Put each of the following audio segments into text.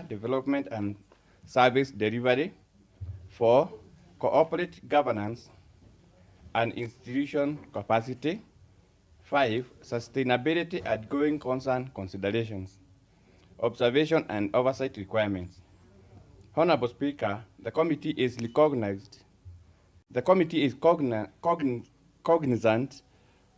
development and service delivery. 4. Corporate governance and institution capacity. 5. Sustainability and going concern considerations. Observation and oversight requirements. Honorable Speaker, the committee is cognizant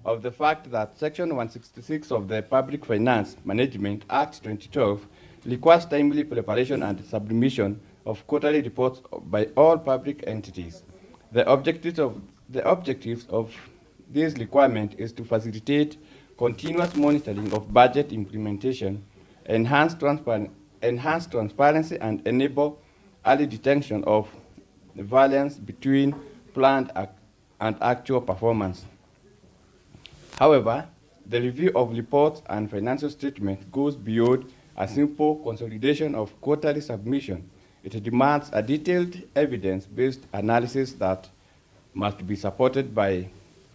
of the fact that Section 166 of the Public Finance Management Act 2012 requires timely preparation and submission of quarterly reports by all public entities. The objectives of this requirement is to facilitate continuous monitoring of budget implementation, enhance transparency, and enable early detection of the variance between planned and actual performance. However, the review of reports and financial statements goes beyond a simple consolidation of quarterly submission. It demands a detailed evidence-based analysis that must be supported by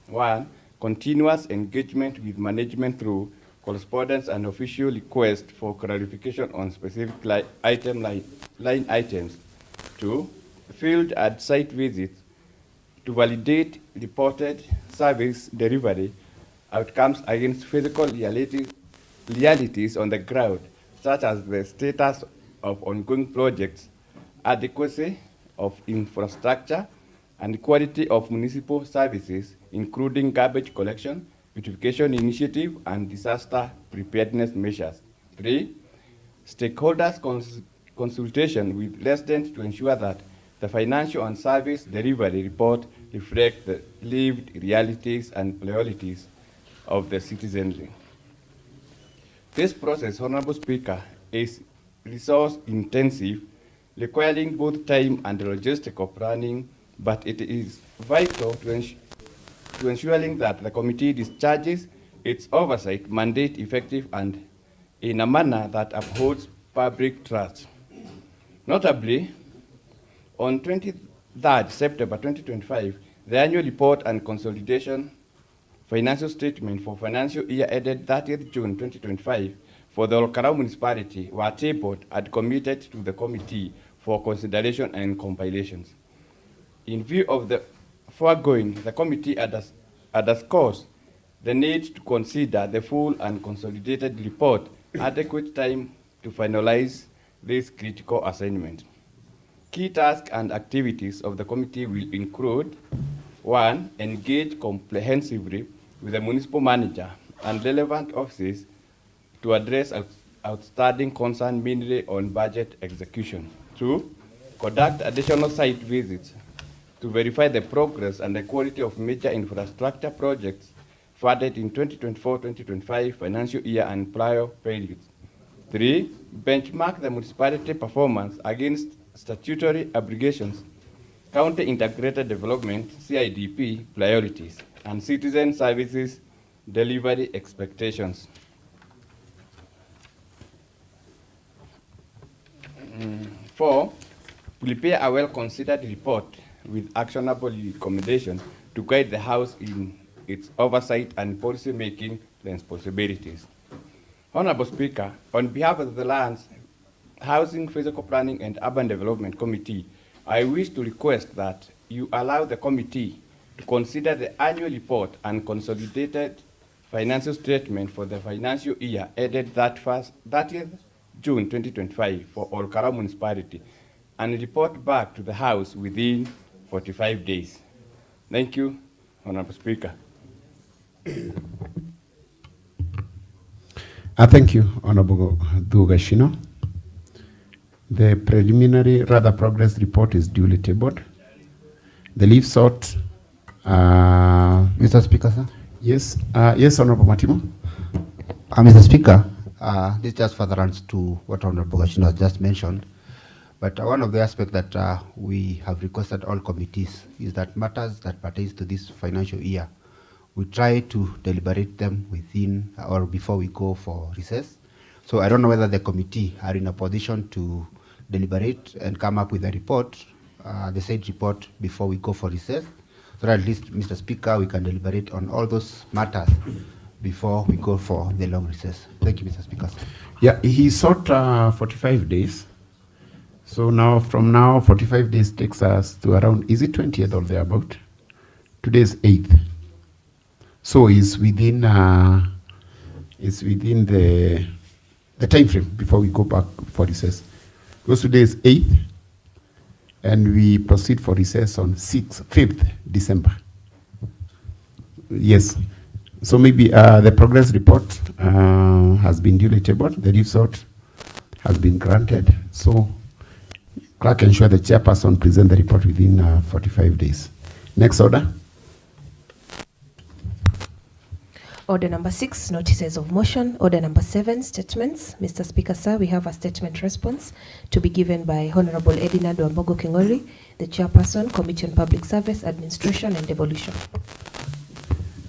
1. Continuous engagement with management through correspondence and official request for clarification on specific line items. 2. Field and site visits to validate reported service delivery outcomes against physical realities on the ground, such as the status of ongoing projects, adequacy of infrastructure, and quality of municipal services, including garbage collection, beautification initiative, and disaster preparedness measures. 3. Stakeholders consultation with residents to ensure that the financial and service delivery report reflect the lived realities and priorities of the citizenry. This process, Honorable Speaker, is resource intensive, requiring both time and logistical planning, but it is vital to ensuring that the committee discharges its oversight mandate effective and in a manner that upholds public trust. Notably, on 23rd September 2025, the annual report and consolidation financial statement for financial year ended 30th June 2025 for the Olkarau municipality were tabled and committed to the committee for consideration and compilations. In view of the foregoing, the committee underscores the need to consider the full and consolidated report, adequate time to finalize this critical assignment. Key tasks and activities of the committee will include 1. Engage comprehensively with the municipal manager and relevant offices to address outstanding concern mainly on budget execution. 2. Conduct additional site visits to verify the progress and the quality of major infrastructure projects funded in 2024-2025 financial year and prior periods. 3. Benchmark the municipality performance against statutory obligations, county integrated development (CIDP) priorities, and citizen services delivery expectations. 4. Prepare a well-considered report with actionable recommendations to guide the House in its oversight and policy-making responsibilities. Honorable Speaker, on behalf of the Lands, Housing, Physical Planning and Urban Development Committee, I wish to request that you allow the committee to consider the annual report and consolidated financial statement for the financial year ended 30th June 2025 for Olkarau municipality and report back to the House within 45 days. Thank you, Honorable Speaker. Thank you, Honorable Dugashino. The preliminary, rather progress report is duly tabled. The leave sought. Mr. Speaker, sir? Yes, yes, Honorable Matimo. Mr. Speaker, this just further runs to what Honorable Gashino has just mentioned. But one of the aspects that we have requested all committees is that matters that pertains to this financial year, we try to deliberate them within or before we go for recess. So I don't know whether the committee are in a position to deliberate and come up with a report, the said report, before we go for recess. So that at least, Mr. Speaker, we can deliberate on all those matters before we go for the long recess. Thank you, Mr. Speaker. Yeah, he sought 45 days. So now, from now, 45 days takes us to around, is it 20th or thereabout? Today is 8th. So it's within the time frame before we go back for recess. Because today is 8th, and we proceed for recess on 5th December. Yes. So maybe the progress report has been duly tabled. The leave sort has been granted. So clerk ensure the chairperson present the report within 45 days. Next order. Order number 6, notices of motion. Order number 7, statements. Mr. Speaker, sir, we have a statement response to be given by Honorable Edina Duambogo Kingori, the chairperson, Committee on Public Service, Administration and Devolution.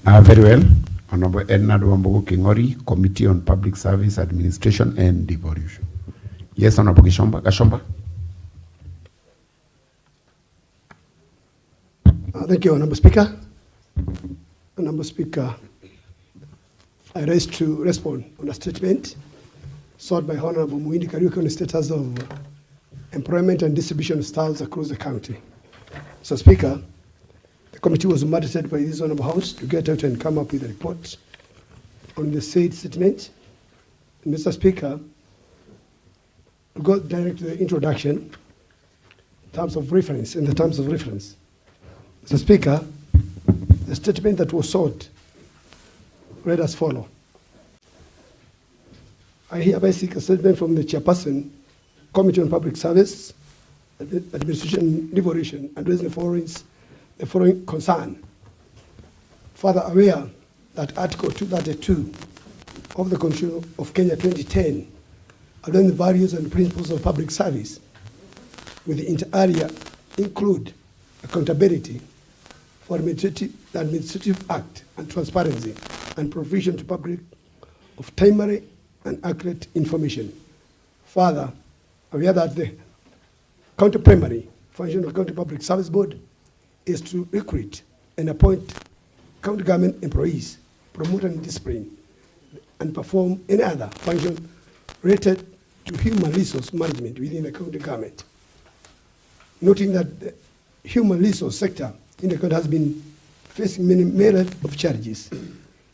Very well. Honorable Edina Duambogo Kingori, Committee on Public Service, Administration and Devolution. Yes, Honorable Gashomba. Thank you, Honorable Speaker. Honorable Speaker, I rise to respond on a statement sought by Honorable Muindi Kariuki on the status of employment and distribution of staffs across the county. So, Speaker, the committee was mandated by this Honorable House to get out and come up with a report on the said statement. And Mr. Speaker, to go direct to the introduction, terms of reference, in the terms of reference. Mr. Speaker, the statement that was sought read as follows. I hereby seek a statement from the chairperson, Committee on Public Service, Administration and Devolution, addressing the following concern. Further aware that Article 232 of the Constitution of Kenya 2010, addressing the values and principles of public service, with the inter alia include accountability for the Administrative Act and transparency and provision to public of timely and accurate information. Further, aware that the county primary function of County Public Service Board is to recruit and appoint county government employees, promote and discipline, and perform any other function related to human resource management within the county government. Noting that the human resource sector in the county has been facing many myriad of challenges,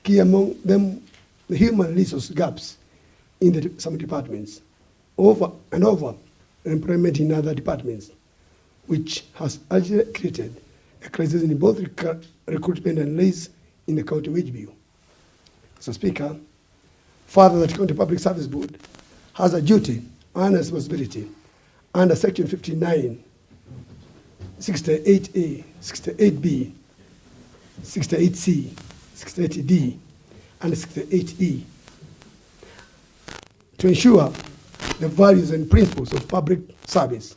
key among them the human resource gaps in some departments, over employment in other departments, which has actually created a crisis in both recruitment and raise in the county wage bill. So, Speaker, further that County Public Service Board has a duty and a responsibility under Section 59, 68A, 68B, 68C, 68D, and 68E to ensure the values and principles of public service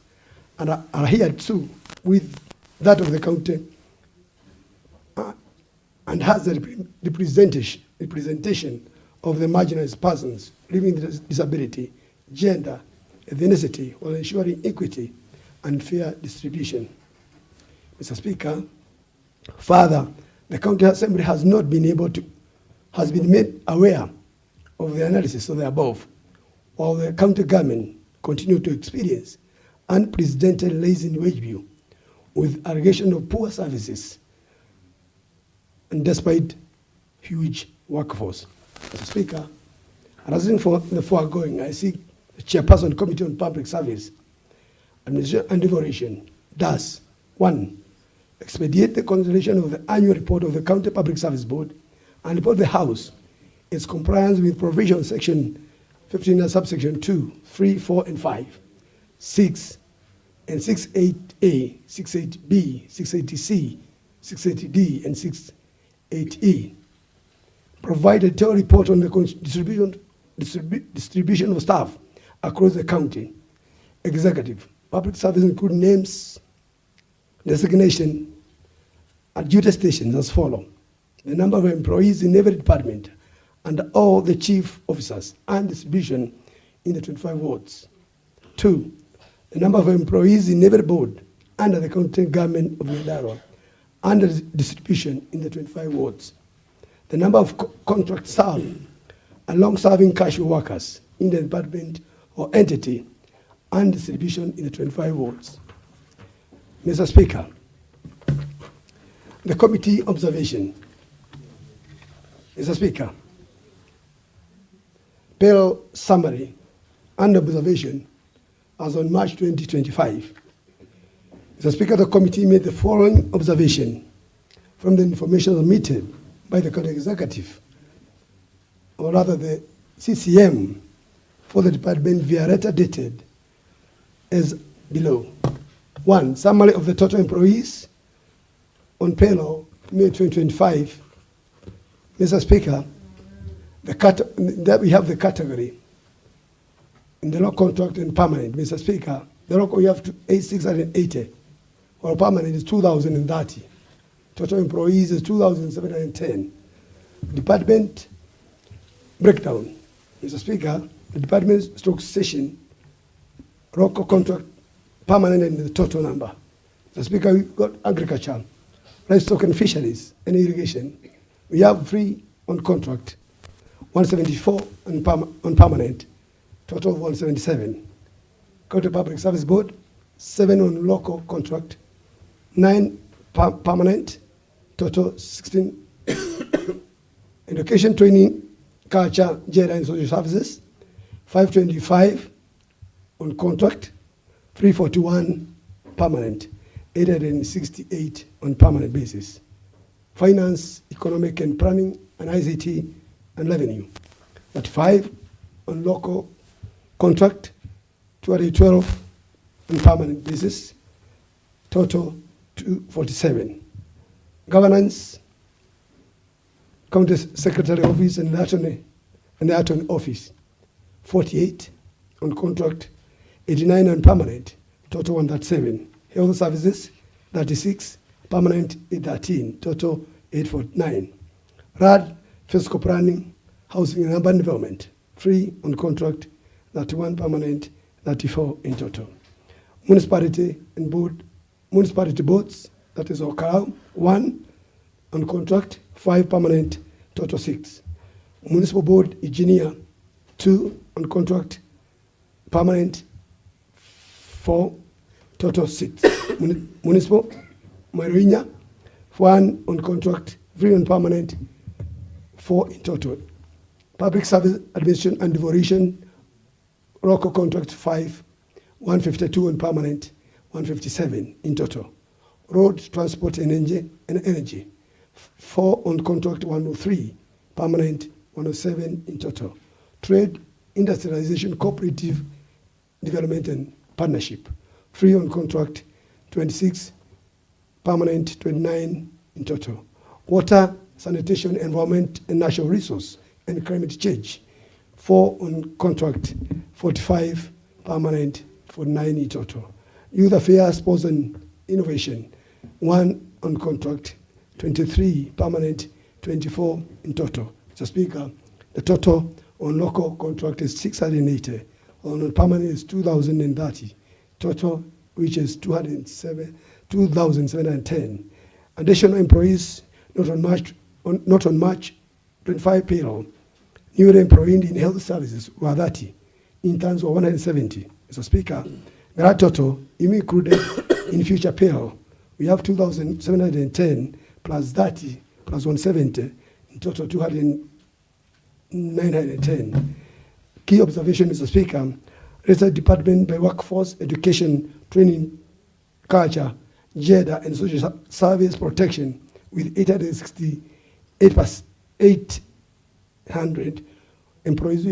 and are adhered to with that of the county and has the representation of the marginalized persons living with disability, gender, ethnicity, while ensuring equity and fair distribution. Mr. Speaker, further, the County Assembly has been made aware of the analysis of the above, while the county government continue to experience unprecedented rise in wage bill with allegation of poor services and despite huge workforce. Mr. Speaker, arising from the foregoing, I seek the Chairperson Committee on Public Service, Administration and Devolution, thus, 1, expedite the consideration of the annual report of the County Public Service Board and report the House its compliance with provision section 15 and subsection 2, 3, 4, and 5, 6, and 68A, 68B, 68C, 68D, and 68E. Provide a detailed report on the distribution of staff across the county. Executive, public service include names, designation, and duty stations as follows. The number of employees in every department and all the chief officers and distribution in the 25 wards. 2, the number of employees in every board under the county government of Nyandarua and the distribution in the 25 wards. The number of contract staff and long-serving casual workers in the department or entity and distribution in the 25 wards. Mr. Speaker, the committee observation. Mr. Speaker, payroll summary and observation as on March 2025. Mr. Speaker, the committee made the following observation from the information submitted by the county executive, or rather the CCM, for the department via letter dated as below. 1. Summary of the total employees on payroll May 2025. Mr. Speaker, that we have the category in the local contract and permanent. Mr. Speaker, the local we have 680, while permanent is 2,030. Total employees is 2,710. Department breakdown. Mr. Speaker, the department stroke session, local contract, permanent, and the total number. Mr. Speaker, we've got agriculture, livestock and fisheries, and irrigation. We have 3 on contract, 174 on permanent, total of 177. County Public Service Board, 7 on local contract, 9 permanent, total 16. Education, training, culture, gender and social services, 525 on contract, 341 permanent, 868 on permanent basis. Finance, economic and planning, and ICT and revenue, 35 on local contract, 212 on permanent basis, total 247. Governance, County Secretary Office and the Attorney Office, 48 on contract, 89 on permanent, total 137. Health Services, 36, permanent 813, total 849. RAD, Fiscal Planning, Housing and Urban Development, 3 on contract, 31 permanent, 34 in total. Municipality boards, that is Okau, 1 on contract, 5 permanent, total 6. Municipal board engineer, 2 on contract, permanent, 4, total 6. Municipal Marinya, 1 on contract, 3 on permanent, 4 in total. Public Service Administration and Devolution, local contract 5, 152 on permanent, 157 in total. Road, Transport and Energy, 4 on contract, 103, permanent, 107 in total. Trade, Industrialization, Cooperative Development and Partnership, 3 on contract, 26, permanent, 29 in total. Water, Sanitation, Environment and Natural Resource and Climate Change, 4 on contract, 45 permanent, 49 in total. Youth Affairs, Sports and Innovation, 1 on contract, 23 permanent, 24 in total. Mr. Speaker, the total on local contract is 680, on permanent is 2,030, total which is 2,710. Additional employees not on March 25 payroll. Newly employed in health services were 30. Interns were 170. Mr. Speaker, the total included in future payroll. We have 2,710 plus 30 plus 170, in total 2,910. Key observation, Mr. Speaker, research department by workforce, education, training, culture, gender and social service protection with 800 employees,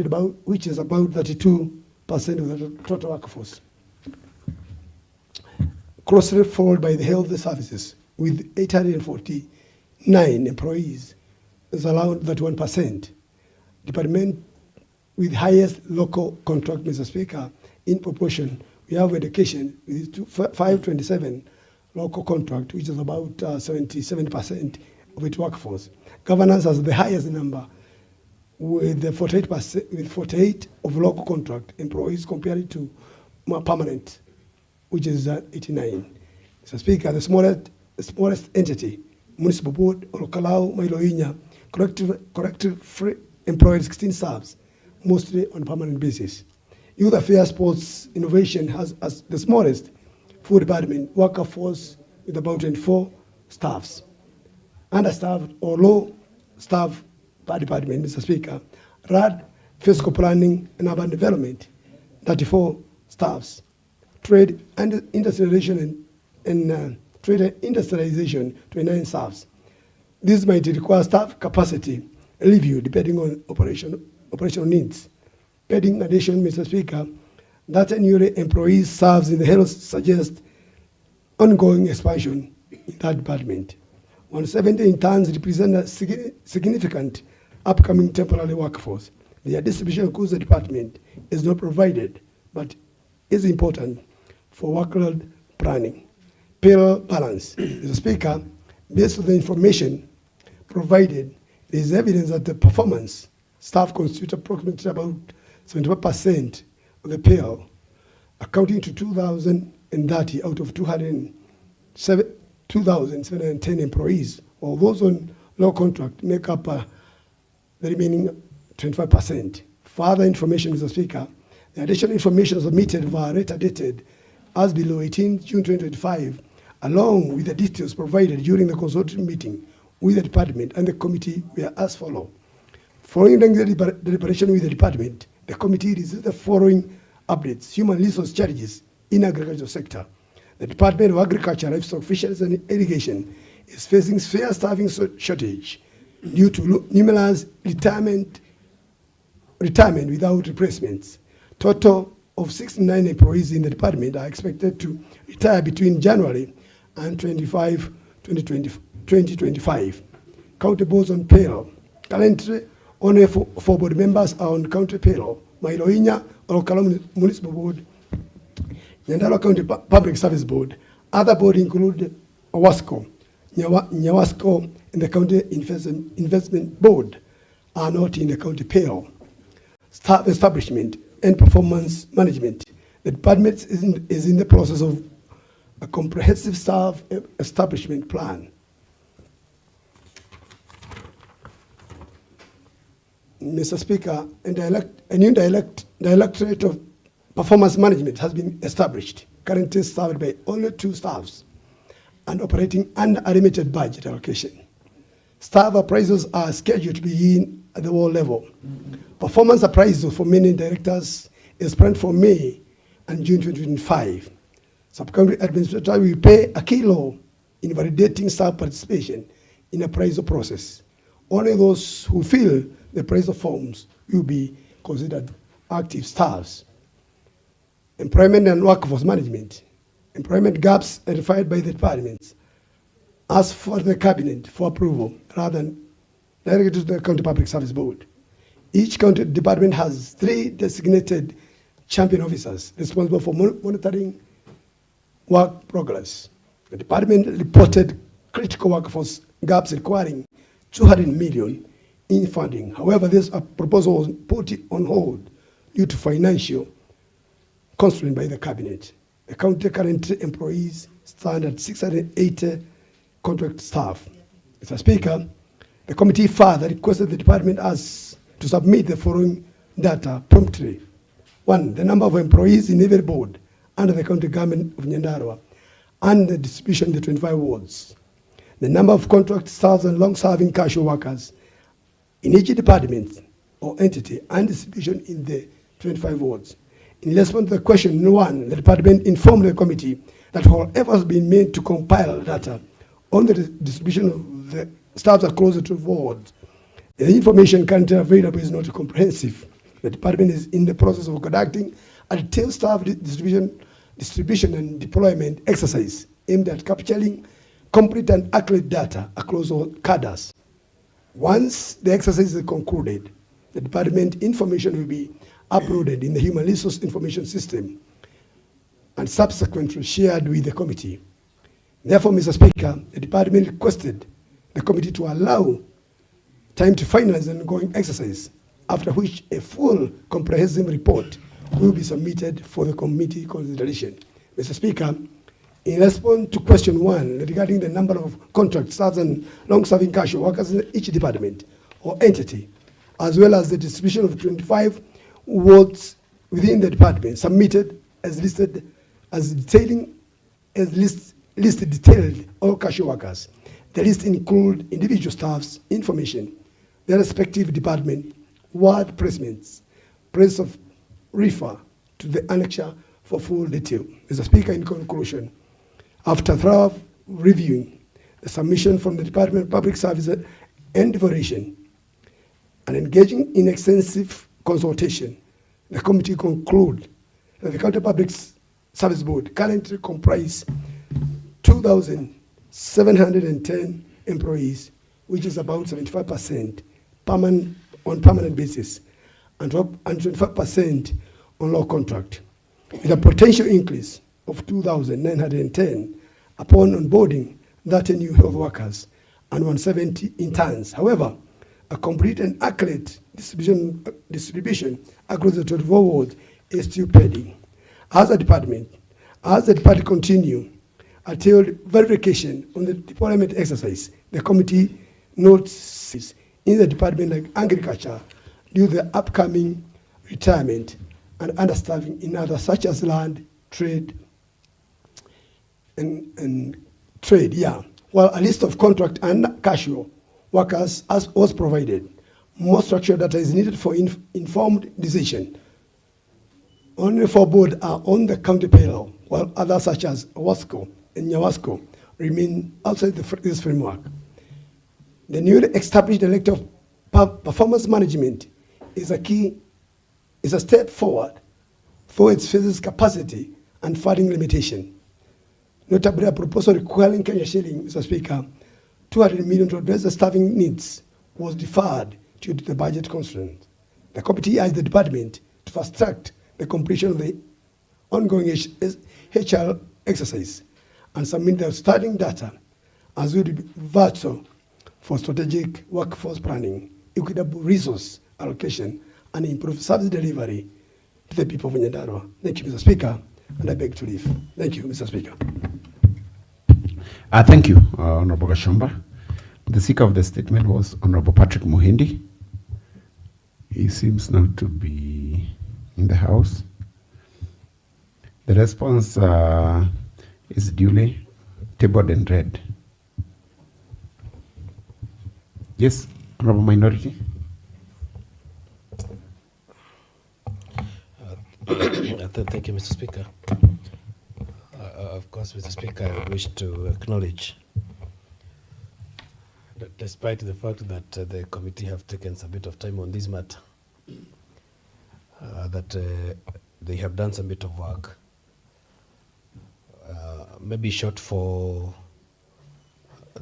which is about 32% of the total workforce. Closely followed by the health services with 849 employees, is allowed 31%. Department with highest local contract, Mr. Speaker, in proportion, we have education with 527 local contract, which is about 77% of its workforce. Governance has the highest number with the 48%, with 48 of local contract employees compared to more permanent, which is 89. Mr. Speaker, the smallest entity, municipal board, Olokalau, Mailoinya, collective free employed 16 staffs, mostly on a permanent basis. Youth Affairs, Sports, Innovation has as the smallest food department workforce with about 24 staffs. Understaffed or low staff per department, Mr. Speaker. RAD, Fiscal Planning and Urban Development, 34 staffs. Trade and Industrialization and Trade and Industrialization, 29 staffs. This might require staff capacity review depending on operational needs. Pending addition, Mr. Speaker, that annually employees serves in the health suggest ongoing expansion in that department. 170 interns represent a significant upcoming temporary workforce. Their distribution across the department is not provided, but is important for workload planning. Payroll balance. Mr. Speaker, based on the information provided, there is evidence that the performance staff constitute approximately about 75% of the payroll, accounting to 2,030 out of 2,710 employees, or those on low contract make up the remaining 25%. Further information, Mr. Speaker, the additional information submitted via letter dated as below 18 June 2025, along with the details provided during the consultative meeting with the department and the committee were as follows. Following the deliberation with the department, the committee received the following updates: human resource challenges in agricultural sector. The Department of Agriculture, Livestock, Fisheries and Irrigation is facing severe staffing shortage due to numerous retirement without replacements. Total of 69 employees in the department are expected to retire between January and 2025. County boards on payroll. Currently, only four board members are on county payroll: Mailoinya or Kalam Municipal Board, Nyandarua County Public Service Board. Other boards include Owasco, Nyawasco, and the County Investment Board are not in the county payroll. Staff establishment and performance management. The department is in the process of a comprehensive staff establishment plan. Mr. Speaker, a new Directorate of Performance Management has been established, currently served by only 2 staffs and operating under a limited budget allocation. Staff appraisals are scheduled to begin at the world level. Performance appraisal for many directors is planned for May and June 2025. Subcounty administrator will play a key role in validating staff participation in the appraisal process. Only those who fill the appraisal forms will be considered active staffs. Employment and workforce management. Employment gaps identified by the departments as for the cabinet for approval rather than directed to the County Public Service Board. Each county department has 3 designated champion officers responsible for monitoring work progress. The department reported critical workforce gaps requiring 200 million in funding. However, this proposal was put on hold due to financial constraint by the cabinet. The county current employees stand at 680 contract staff. Mr. Speaker, the committee further requested the department as to submit the following data promptly. 1, the number of employees in every board under the county government of Nyandarua and the distribution in the 25 wards. The number of contract staff and long-serving casual workers in each department or entity and distribution in the 25 wards. In response to the question 1, the department informed the committee that all efforts have been made to compile data on the distribution of the staff across the 12 wards. The information currently available is not comprehensive. The department is in the process of conducting a detailed staff distribution and deployment exercise aimed at capturing complete and accurate data across all cadres. Once the exercise is concluded, the department information will be uploaded in the Human Resource Information System and subsequently shared with the committee. Therefore, Mr. Speaker, the department requested the committee to allow time to finalize the ongoing exercise, after which a full comprehensive report will be submitted for the committee consideration. Mr. Speaker, in response to question 1 regarding the number of contract staff and long-serving casual workers in each department or entity, as well as the distribution of 25 wards within the department submitted as listed as detailing as list detailed all cashier workers. The list include individual staff's information, their respective department, word placements, place of refer to the annexure for full detail. Mr. Speaker, in conclusion, after thorough reviewing the submission from the Department of Public Service and Devolution and engaging in extensive consultation, the committee concluded that the County Public Service Board currently comprises 2,710 employees, which is about 75% on permanent basis and 25% on law contract, with a potential increase of 2,910 upon onboarding 30 new health workers and 170 interns. However, a complete and accurate distribution across the 24 wards is still pending. As the department continue a detailed verification on the deployment exercise, the committee notes in the Department of Agriculture due to the upcoming retirement and understaffing in others such as land, trade, and trade, While a list of contract and casual workers was provided, more structured data is needed for informed decision. Only 4 boards are on the county payroll, while others such as Wasco and Nyawasco remain outside this framework. The newly established Director of Performance Management is a step forward for its physical capacity and funding limitation. Notably, a proposal requiring Kenya shilling, Mr. Speaker, 200 million to address the staffing needs was deferred due to the budget constraint. The committee urged the department to fast-track the completion of the ongoing HR exercise and submit the outstanding data as will be vital for strategic workforce planning, equitable resource allocation, and improved service delivery to the people of Nyandarua. Thank you, Mr. Speaker, and I beg to leave. Thank you, Mr. Speaker. Thank you, Honorable Gashomba. The Speaker of the statement was Honorable Patrick Muhindi. He seems not to be in the House. The response is duly tabled and read. Yes, Honorable Minority. Thank you, Mr. Speaker. Of course, Mr. Speaker, I wish to acknowledge that despite the fact that the committee have taken some bit of time on this matter, that they have done some bit of work, maybe short for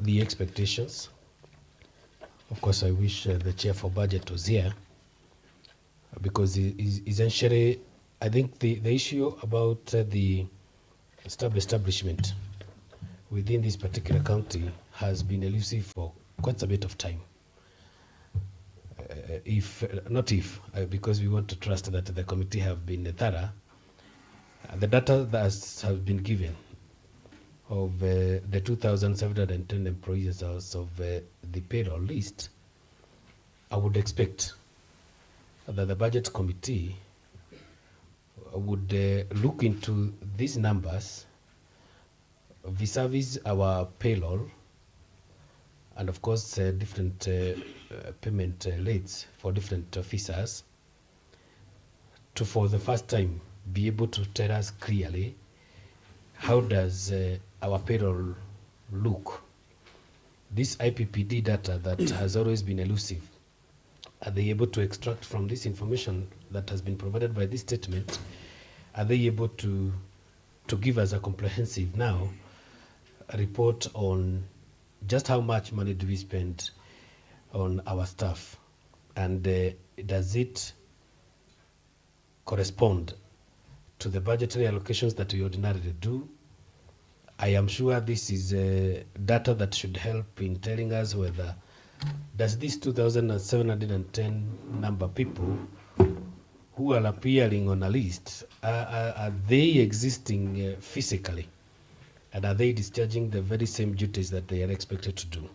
the expectations. Of course, I wish the chair for budget was here, because essentially, I think the issue about the establishment within this particular county has been elusive for quite a bit of time. Because we want to trust that the committee have been thorough. The data that has been given of the 2,710 employees as of the payroll list, I would expect that the budget committee would look into these numbers vis-a-vis our payroll and of course different payment rates for different officers to for the first time be able to tell us clearly how does our payroll look. This IPPD data that has always been elusive, are they able to extract from this information that has been provided by this statement? Are they able to give us a comprehensive now a report on just how much money do we spend on our staff, and does it correspond to the budgetary allocations that we ordinarily do? I am sure this is data that should help in telling us whether does this 2,710 number people who are appearing on a list, are they existing physically, and are they discharging the very same duties that they are expected to do?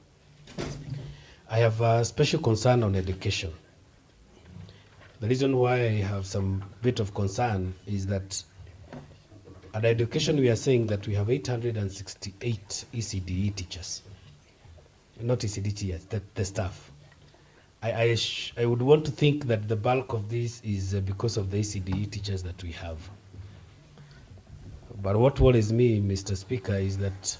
I have a special concern on education. The reason why I have some bit of concern is that at education we are saying that we have 868 ECDE teachers, not ECD teachers, the staff. I would want to think that the bulk of this is because of the ECDE teachers that we have. But what worries me, Mr. Speaker, is that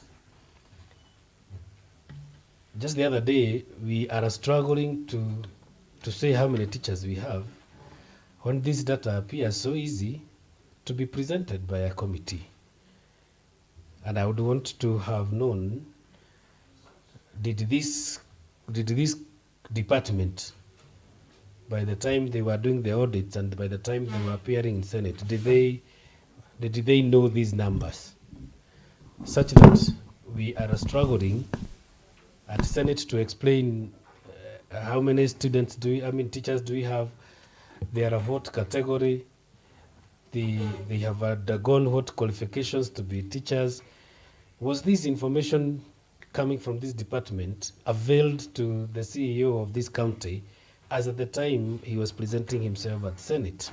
just the other day we are struggling to say how many teachers we have when this data appears so easy to be presented by a committee. And I would want to have known, did this department, by the time they were doing the audits and by the time they were appearing in Senate, did they know these numbers? Such that we are struggling at Senate to explain how many students teachers do we have, they are of what category, they have undergone what qualifications to be teachers. Was this information coming from this department availed to the CEO of this county as at the time he was presenting himself at Senate?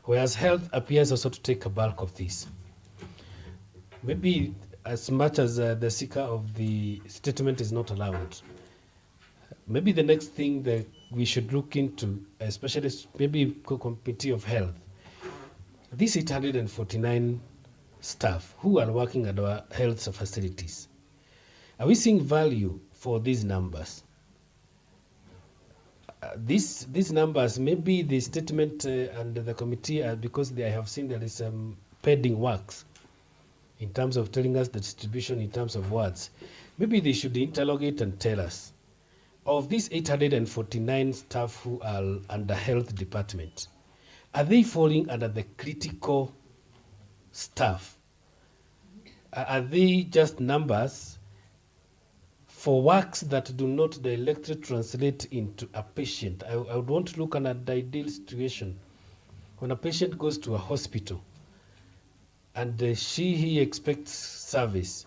Whereas health appears also to take a bulk of this. Maybe as much as the seeker of the statement is not allowed, maybe the next thing that we should look into, especially maybe committee of health, these 849 staff who are working at our health facilities, are we seeing value for these numbers? These numbers, maybe the statement and the committee, because I have seen there is some pending works in terms of telling us the distribution in terms of words, maybe they should interrogate and tell us, of these 849 staff who are under health department, are they falling under the critical staff? Are they just numbers for works that do not directly translate into a patient? I would want to look at the ideal situation. When a patient goes to a hospital and he expects service,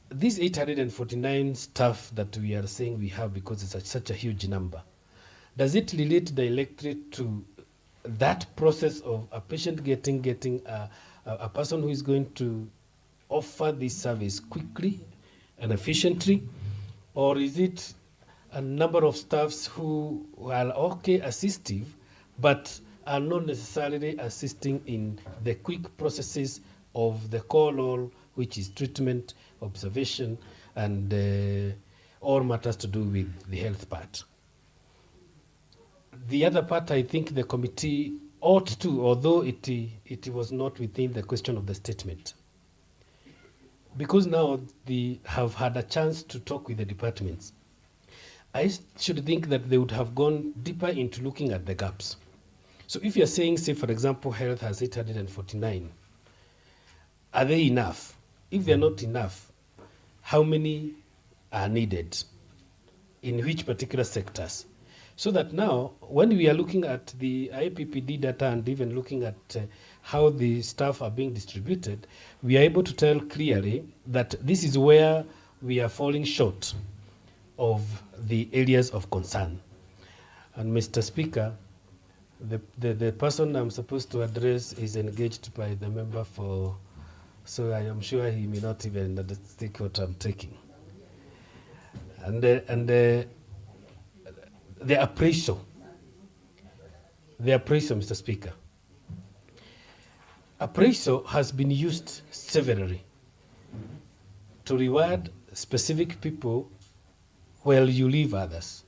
these 849 staff that we are saying we have, because it's such a huge number, does it relate directly to that process of a patient getting a person who is going to offer this service quickly and efficiently? Or is it a number of staffs who are okay assistive, but are not necessarily assisting in the quick processes of the core role, which is treatment, observation, and all matters to do with the health part? The other part, I think the committee ought to, although it was not within the question of the statement, because now they have had a chance to talk with the departments, I should think that they would have gone deeper into looking at the gaps. So if you're saying, say, for example, health has 849, are they enough? If they're not enough, how many are needed? In which particular sectors? So that now, when we are looking at the IPPD data and even looking at how the staff are being distributed, we are able to tell clearly that this is where we are falling short of the areas of concern. And Mr. Speaker, the person I'm supposed to address is engaged by the member for, so I am sure he may not even take what I'm taking. And the appraisal, Mr. Speaker. Appraisal has been used severally to reward specific people while you leave others.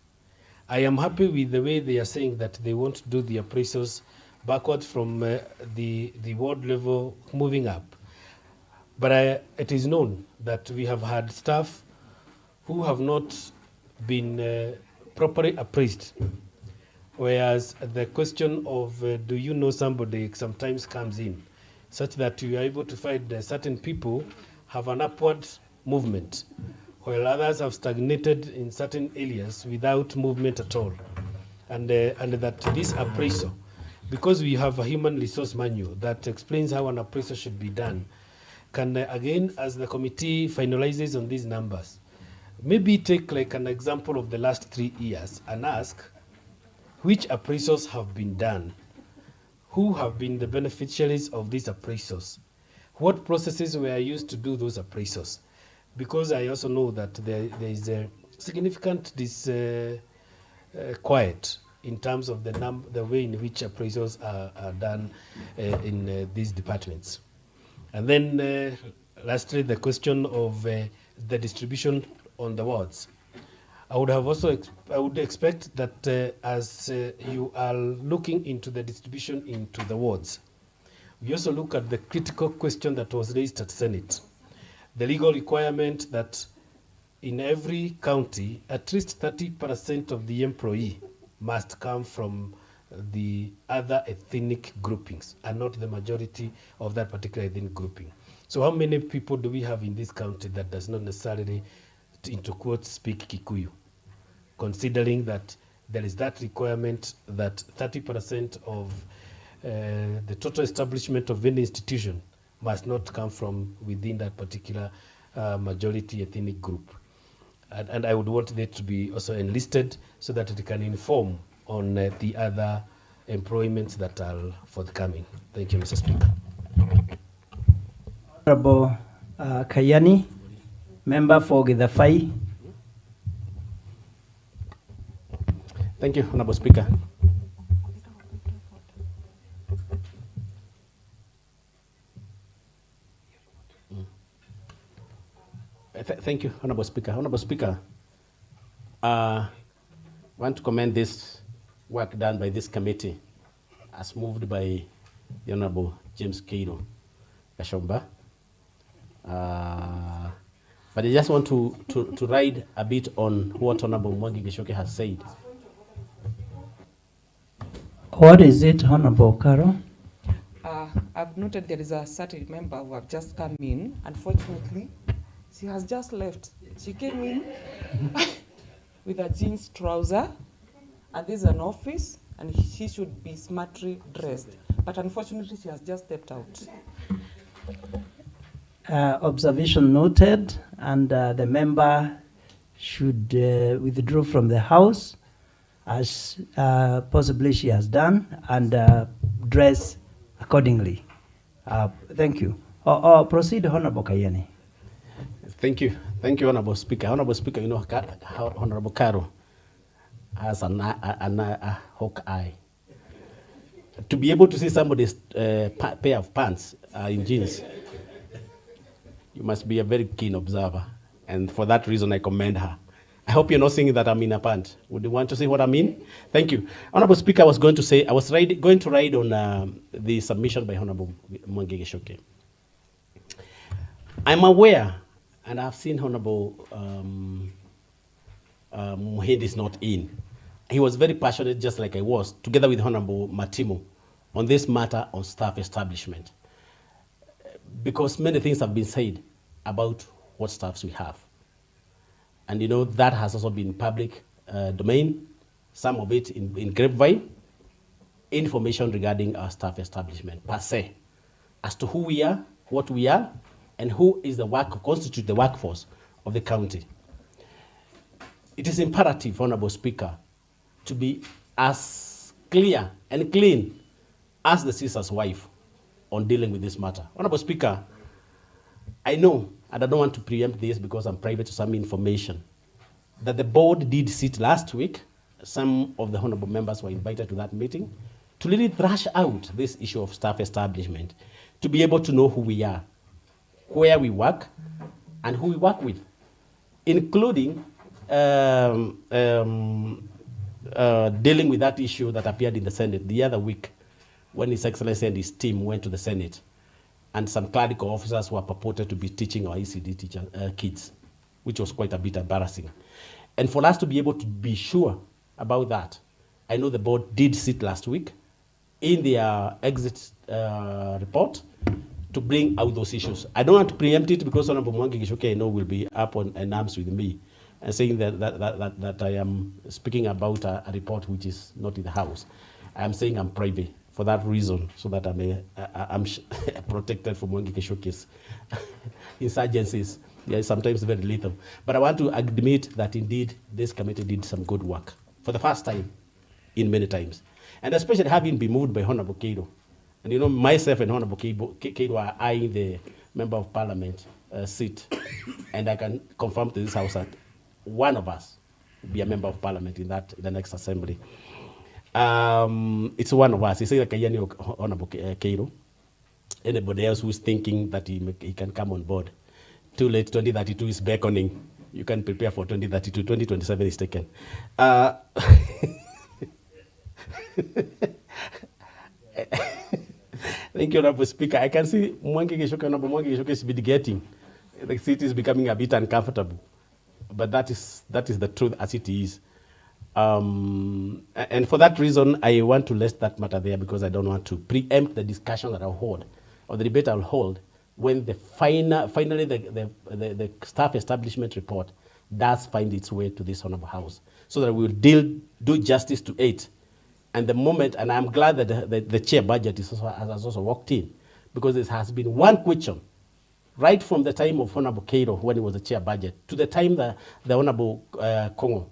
I am happy with the way they are saying that they want to do the appraisals backward from the ward level moving up. But it is known that we have had staff who have not been properly appraised, whereas the question of do you know somebody sometimes comes in, such that you are able to find certain people have an upward movement, while others have stagnated in certain areas without movement at all. And that this appraisal, because we have a human resource manual that explains how an appraisal should be done, can again, as the committee finalizes on these numbers, maybe take like an example of the last 3 years and ask, which appraisals have been done, who have been the beneficiaries of these appraisals, what processes were used to do those appraisals, because I also know that there is a significant quiet in terms of the way in which appraisals are done in these departments. And then lastly, the question of the distribution on the wards. I would expect that as you are looking into the distribution into the wards, we also look at the critical question that was raised at Senate, the legal requirement that in every county, at least 30% of the employee must come from the other ethnic groupings and not the majority of that particular ethnic grouping. So how many people do we have in this county that does not necessarily, into quotes, speak Kikuyu? Considering that there is that requirement that 30% of the total establishment of any institution must not come from within that particular majority ethnic group. And I would want that to be also enlisted so that it can inform on the other employments that are forthcoming. Thank you, Mr. Speaker. Honorable Kayani, member for Githafai. Thank you, Honorable Speaker. Thank you, Honorable Speaker. Honorable Speaker, I want to commend this work done by this committee as moved by the Honorable James Keiro Kashomba. But I just want to ride a bit on what Honorable Mwangi Gishoke has said. What is it, Honorable Carol? I've noted there is a certain member who have just come in. Unfortunately, she has just left. She came in with a jeans trouser, and this is an office, and she should be smartly dressed. But unfortunately, she has just stepped out. Observation noted, and the member should withdraw from the house as possibly she has done, and dress accordingly. Thank you. Proceed, Honorable Kayani. Thank you. Thank you, Honorable Speaker. Honorable Speaker, you know how Honorable Caro has a hawk eye. To be able to see somebody's pair of pants in jeans, you must be a very keen observer. And for that reason, I commend her. I hope you're not saying that I'm in a pant. Would you want to see what I mean? Thank you. Honorable Speaker, I was going to say, I was going to ride on the submission by Honorable Mwangi Gishoke. I'm aware, and I've seen Honorable Muhindi is not in. He was very passionate, just like I was, together with Honorable Matimo, on this matter on staff establishment. Because many things have been said about what staffs we have. And you know, that has also been public domain, some of it in grapevine, information regarding our staff establishment per se, as to who we are, what we are, and who is constitute the workforce of the county. It is imperative, Honorable Speaker, to be as clear and clean as the sister's wife on dealing with this matter. Honorable Speaker, I know, and I don't want to preempt this because I'm private to some information, that the board did sit last week. Some of the honorable members were invited to that meeting to really thrash out this issue of staff establishment, to be able to know who we are, where we work, and who we work with, including dealing with that issue that appeared in the Senate the other week when His Excellency and his team went to the Senate, and some clerical officers were purported to be teaching our ECD kids, which was quite a bit embarrassing. And for us to be able to be sure about that, I know the board did sit last week in their exit report to bring out those issues. I don't want to preempt it because Honorable Mwangi Gishoke, I know, will be up in arms with me and saying that I am speaking about a report which is not in the House. I'm saying I'm private for that reason, so that I'm protected from Mwangi Gishoke's insurgencies. Yeah, sometimes very lethal. But I want to admit that indeed this committee did some good work. For the first time in many times. And especially having been moved by Honorable Kedo. And you know, myself and Honorable Kedo are eyeing the Member of Parliament seat. And I can confirm to this House that one of us will be a Member of Parliament in the next assembly. It's one of us. It's either Kayani or Honorable Kedo. Anybody else who's thinking that he can come on board. Too late, 2032 is beckoning. You can prepare for 2032. 2027 is taken. Thank you, Honorable Speaker. I can see Honorable Mwangi is mitigating. The seat is becoming a bit uncomfortable. But that is the truth as it is. And for that reason, I want to list that matter there because I don't want to preempt the discussion that I'll hold, or the debate I'll hold, when finally the staff establishment report does find its way to this Honorable House, so that we'll do justice to it. And the moment, and I'm glad that the chair budget has also walked in, because there has been one question, right from the time of Honorable Kedo when he was the chair budget, to the time that the Honorable Kongo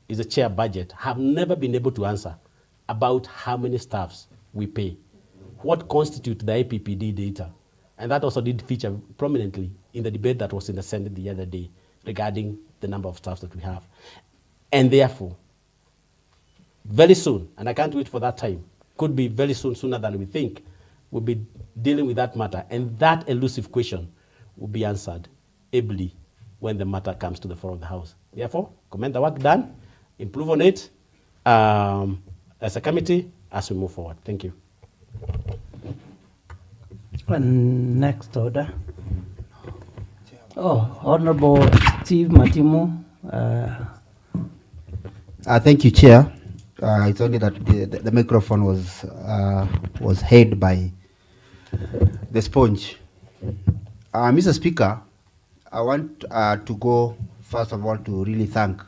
is the chair budget, have never been able to answer about how many staffs we pay, what constitutes the IPPD data. And that also did feature prominently in the debate that was in the Senate the other day regarding the number of staffs that we have. And therefore, very soon, and I can't wait for that time, could be very soon, sooner than we think, we'll be dealing with that matter. And that elusive question will be answered ably when the matter comes to the floor of the House. Therefore, commend the work done, improve on it as a committee as we move forward. Thank you. And next order. Oh, Honorable Steve Matimu. Thank you, Chair. It's only that the microphone was held by the sponge. Mr. Speaker, I want to go, first of all, to really thank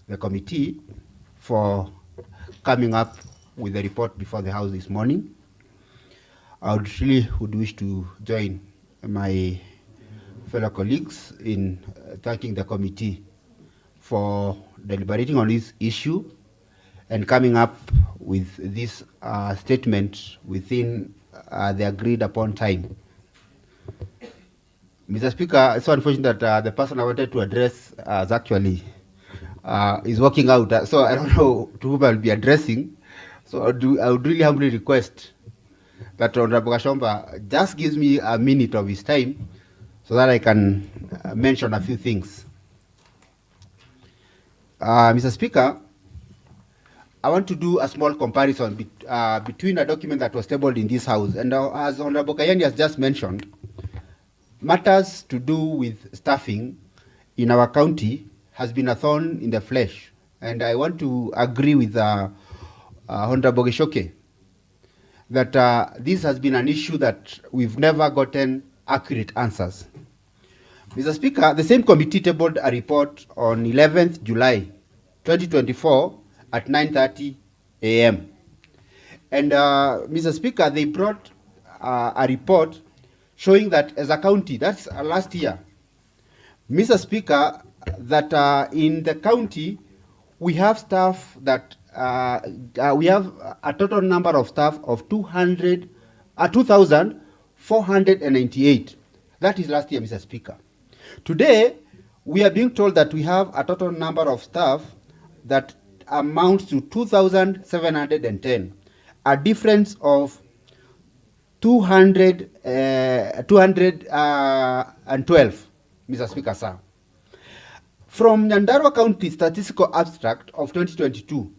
the committee for coming up with the report before the House this morning. I would wish to join my fellow colleagues in thanking the committee for deliberating on this issue and coming up with this statement within the agreed upon time. Mr. Speaker, it's so unfortunate that the person I wanted to address is walking out, so I don't know to whom I'll be addressing. So I would really humbly request that Honorable Kashomba just gives me a minute of his time so that I can mention a few things. Mr. Speaker, I want to do a small comparison between a document that was tabled in this House and as Honorable Kayani has just mentioned, matters to do with staffing in our county has been a thorn in the flesh. And I want to agree with Honorable Geshoke that this has been an issue that we've never gotten accurate answers. Mr. Speaker, the same committee tabled a report on 11th July 2024 at 9:30 a.m. And Mr. Speaker, they brought a report showing that as a county, that's last year, Mr. Speaker, that in the county, we have staff that, we have a total number of staff of 2,498. That is last year, Mr. Speaker. Today, we are being told that we have a total number of staff that amounts to 2,710, a difference of 212, Mr. Speaker, sir. From Nyandarua County Statistical Abstract of 2022,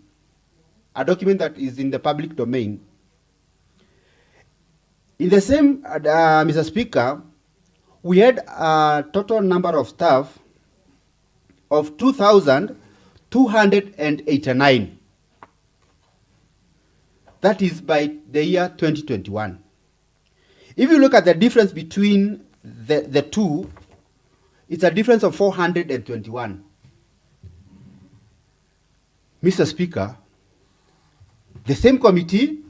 a document that is in the public domain, in the same, Mr. Speaker, we had a total number of staff of 2,289. That is by the year 2021. If you look at the difference between the two, it's a difference of 421. Mr. Speaker, the same committee,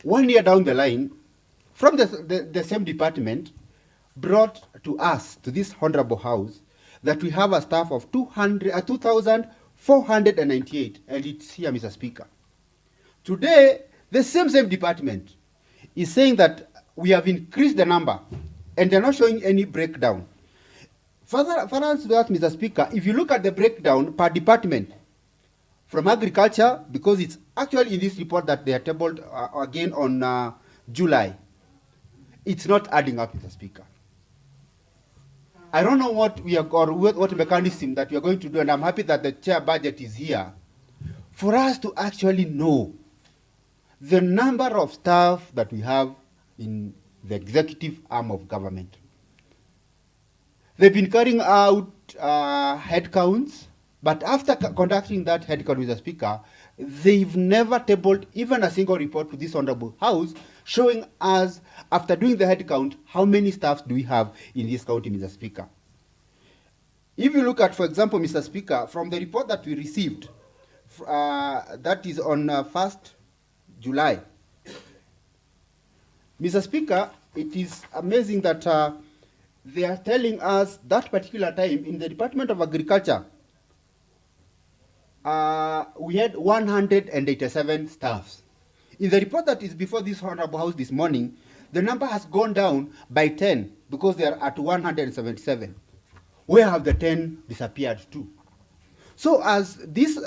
1 year down the line, from the same department, brought to us, to this honorable House, that we have a staff of 2,498, and it's here, Mr. Speaker. Today, the same department is saying that we have increased the number, and they're not showing any breakdown. Further to that, Mr. Speaker, if you look at the breakdown per department, from agriculture, because it's actually in this report that they are tabled again on July, it's not adding up, Mr. Speaker. I don't know what we are, or what mechanism that we are going to do, and I'm happy that the chair budget is here for us to actually know the number of staff that we have in the executive arm of government. They've been carrying out head counts, but after conducting that head count, Mr. Speaker, they've never tabled even a single report to this Honorable House showing us, after doing the head count, how many staffs do we have in this county, Mr. Speaker. If you look at, for example, Mr. Speaker, from the report that we received, that is on 1st July, Mr. Speaker, it is amazing that they are telling us that particular time in the Department of Agriculture, we had 187 staffs. In the report that is before this Honorable House this morning, the number has gone down by 10 because they are at 177. Where have the 10 disappeared to? So as this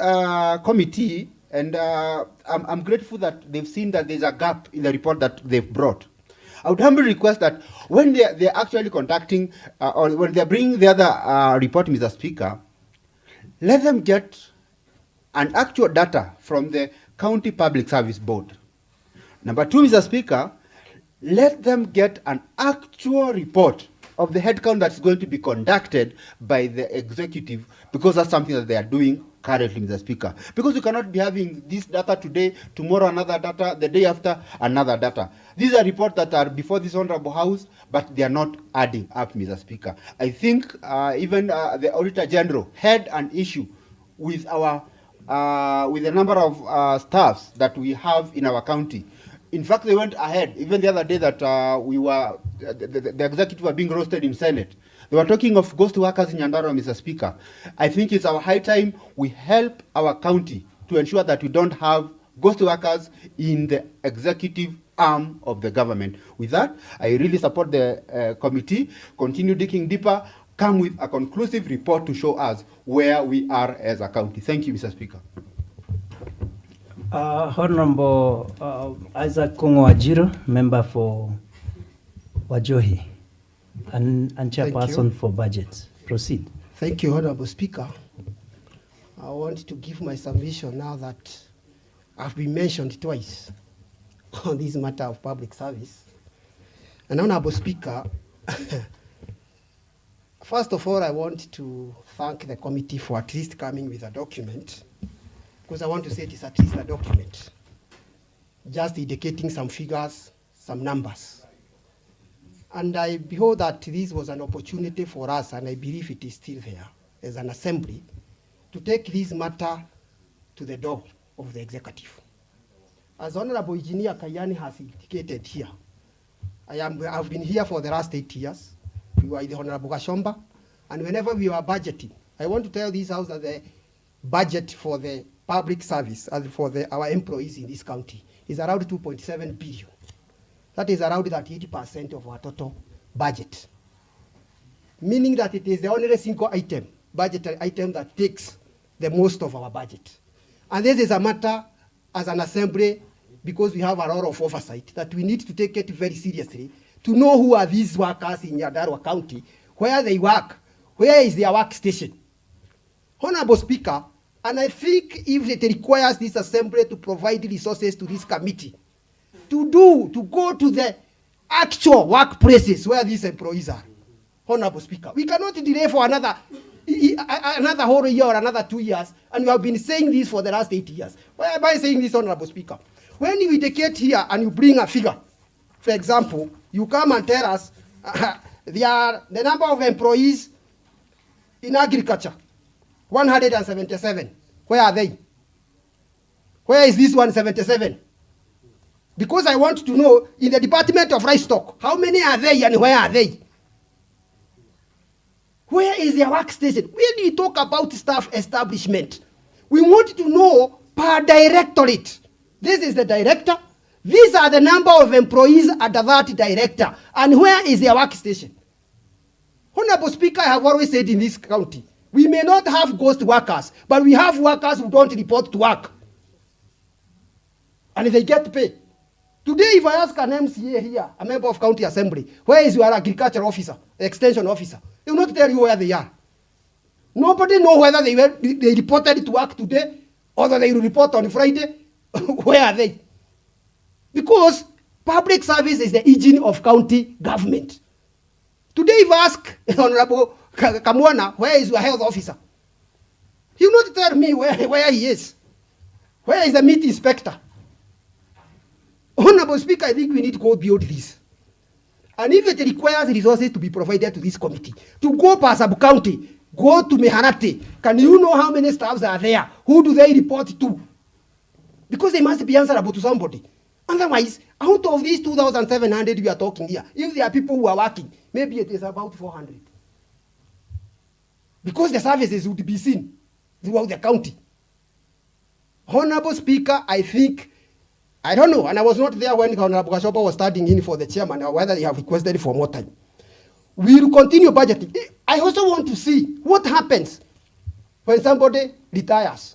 committee, and I'm grateful that they've seen that there's a gap in the report that they've brought, I would humbly request that when they're actually contacting, or when they're bringing the other report, Mr. Speaker, let them get an actual data from the County Public Service Board. Number two, Mr. Speaker, let them get an actual report of the headcount that's going to be conducted by the executive, because that's something that they are doing currently, Mr. Speaker. Because you cannot be having this data today, tomorrow another data, the day after another data. These are reports that are before this Honorable House, but they are not adding up, Mr. Speaker. I think even the Auditor General had an issue with our with the number of staffs that we have in our county. In fact, they went ahead. Even the other day that the executive were being roasted in Senate, they were talking of ghost workers in Nyandarua, Mr. Speaker. I think it's our high time we help our county to ensure that we don't have ghost workers in the executive arm of the government. With that, I really support the committee. Continue digging deeper. Come with a conclusive report to show us where we are as a county. Thank you, Mr. Speaker. Honorable Isaac Kongo Wajiro, member for Wajohi, and chairperson for budgets. Proceed. Thank you, Honorable Speaker. I want to give my submission now that I've been mentioned twice on this matter of public service. And Honorable Speaker, first of all, I want to thank the committee for at least coming with a document, because I want to say it is at least a document, just indicating some figures, some numbers. And I behold that this was an opportunity for us, and I believe it is still there, as an assembly, to take this matter to the door of the executive. As Honorable Engineer Kayani has indicated here, I've been here for the last 8 years. We were in the Honorable Gashomba, and whenever we were budgeting, I want to tell this House that the budget for the public service, as for our employees in this county, is around 2.7 billion. That is around 80% of our total budget. Meaning that it is the only single item, budgetary item, that takes the most of our budget. And this is a matter as an assembly, because we have a lot of oversight, that we need to take it very seriously, to know who are these workers in Nyandarua County, where they work, where is their workstation. Honorable Speaker, and I think if it requires this assembly to provide resources to this committee, to go to the actual workplaces where these employees are. Honorable Speaker, we cannot delay for another whole year or another 2 years, and we have been saying this for the last 8 years. Why am I saying this, Honorable Speaker? When you indicate here and you bring a figure, for example, you come and tell us the number of employees in agriculture, 177. Where are they? Where is this 177? Because I want to know, in the Department of Livestock, how many are they and where are they? Where is their workstation? When we talk about staff establishment, we want to know per directorate This is the director. These are the number of employees under that director. And where is their workstation? Honorable Speaker, I have always said in this county, we may not have ghost workers, but we have workers who don't report to work. And they get paid. Today, if I ask an MCA here, a member of county assembly, where is your agriculture officer, extension officer? They will not tell you where they are. Nobody knows whether they reported to work today or they will report on Friday. Where are they? Because public service is the engine of county government. Today, if I ask Honorable Kamwana, where is your health officer? He will not tell me where he is. Where is the meat inspector? Honorable Speaker, I think we need to go beyond this. And if it requires resources to be provided to this committee, to go per sub-county, go to Mehanati, can you know how many staffs are there? Who do they report to? Because they must be answerable to somebody. Otherwise, out of these 2,700 we are talking here, if there are people who are working, maybe it is about 400. Because the services would be seen throughout the county. Honorable Speaker, I think, I don't know, and I was not there when Honorable Kashopa was standing in for the chairman, or whether they have requested for more time. We will continue budgeting. I also want to see what happens when somebody retires.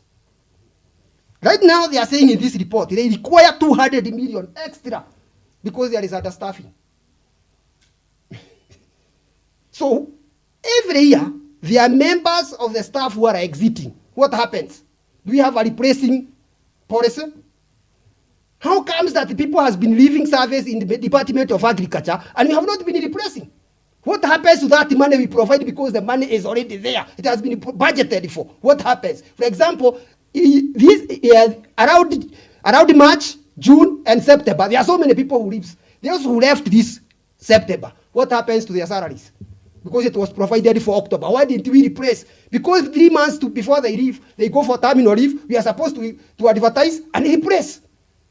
Right now, they are saying in this report, they require 200 million extra because there is understaffing. So, every year, there are members of the staff who are exiting. What happens? Do we have a replacing policy? How comes that the people has been leaving service in the Department of Agriculture and we have not been replacing? What happens to that money we provide because the money is already there? It has been budgeted for. What happens? For example, around March, June, and September, there are so many people who leave. Those who left this September, what happens to their salaries? Because it was provided for October. Why didn't we replace? Because 3 months before they leave, they go for terminal leave. We are supposed to advertise and replace.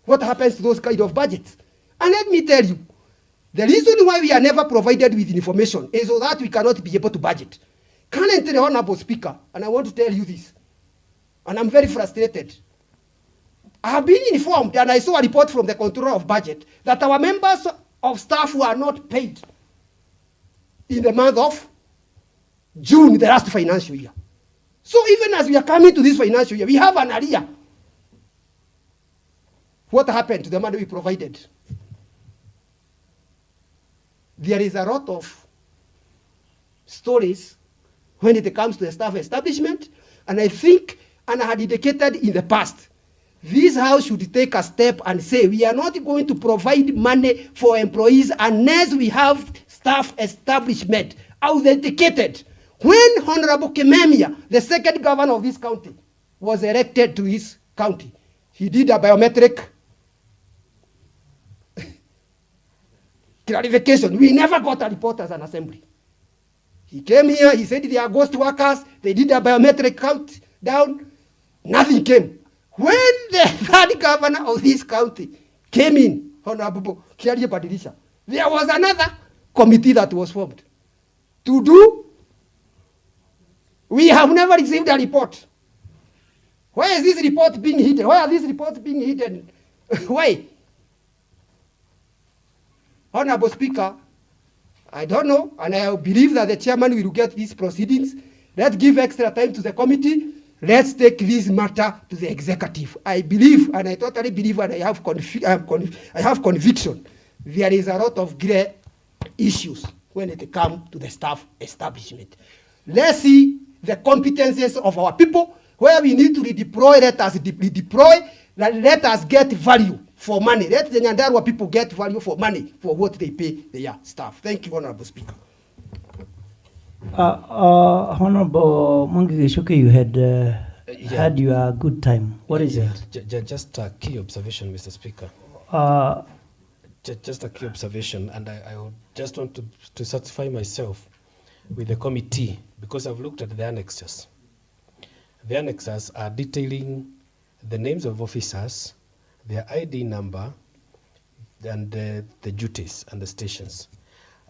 What happens to those kind of budgets? And let me tell you, the reason why we are never provided with information is so that we cannot be able to budget. Currently, Honorable Speaker, and I want to tell you this, and I'm very frustrated. I have been informed, and I saw a report from the Controller of Budget, that our members of staff were not paid in the month of June, the last financial year. So even as we are coming to this financial year, we have an arrear. What happened to the money we provided? There is a lot of stories when it comes to the staff establishment, and I think, and I had indicated in the past, this house should take a step and say, we are not going to provide money for employees unless we have staff establishment authenticated. When Honorable Kimemia, the second governor of this county, was elected to his county, he did a biometric clarification. We never got a report as an assembly. He came here, he said they are ghost workers, they did a biometric count down, nothing came. When the third governor of this county came in, Honorable Kiarie Badilisha, there was another committee that was formed to do. We have never received a report. Why is this report being hidden? Why are these reports being hidden? Why? Honorable Speaker, I don't know, and I believe that the chairman will get these proceedings. Let's give extra time to the committee. Let's take this matter to the executive. I believe, and I totally believe, and I have conviction, there is a lot of grey issues when it comes to the staff establishment. Let's see the competences of our people. Where we need to redeploy, let us redeploy. Let us get value for money. Let the Nyandarua people get value for money for what they pay their staff. Thank you, Honorable Speaker. Honorable Mungi you had had your good time. What is it? Just a key observation, Mr. Speaker. Just a key observation, and I would just want to satisfy myself with the committee, because I've looked at the annexes. The annexes are detailing the names of officers, their ID number, and the duties and the stations.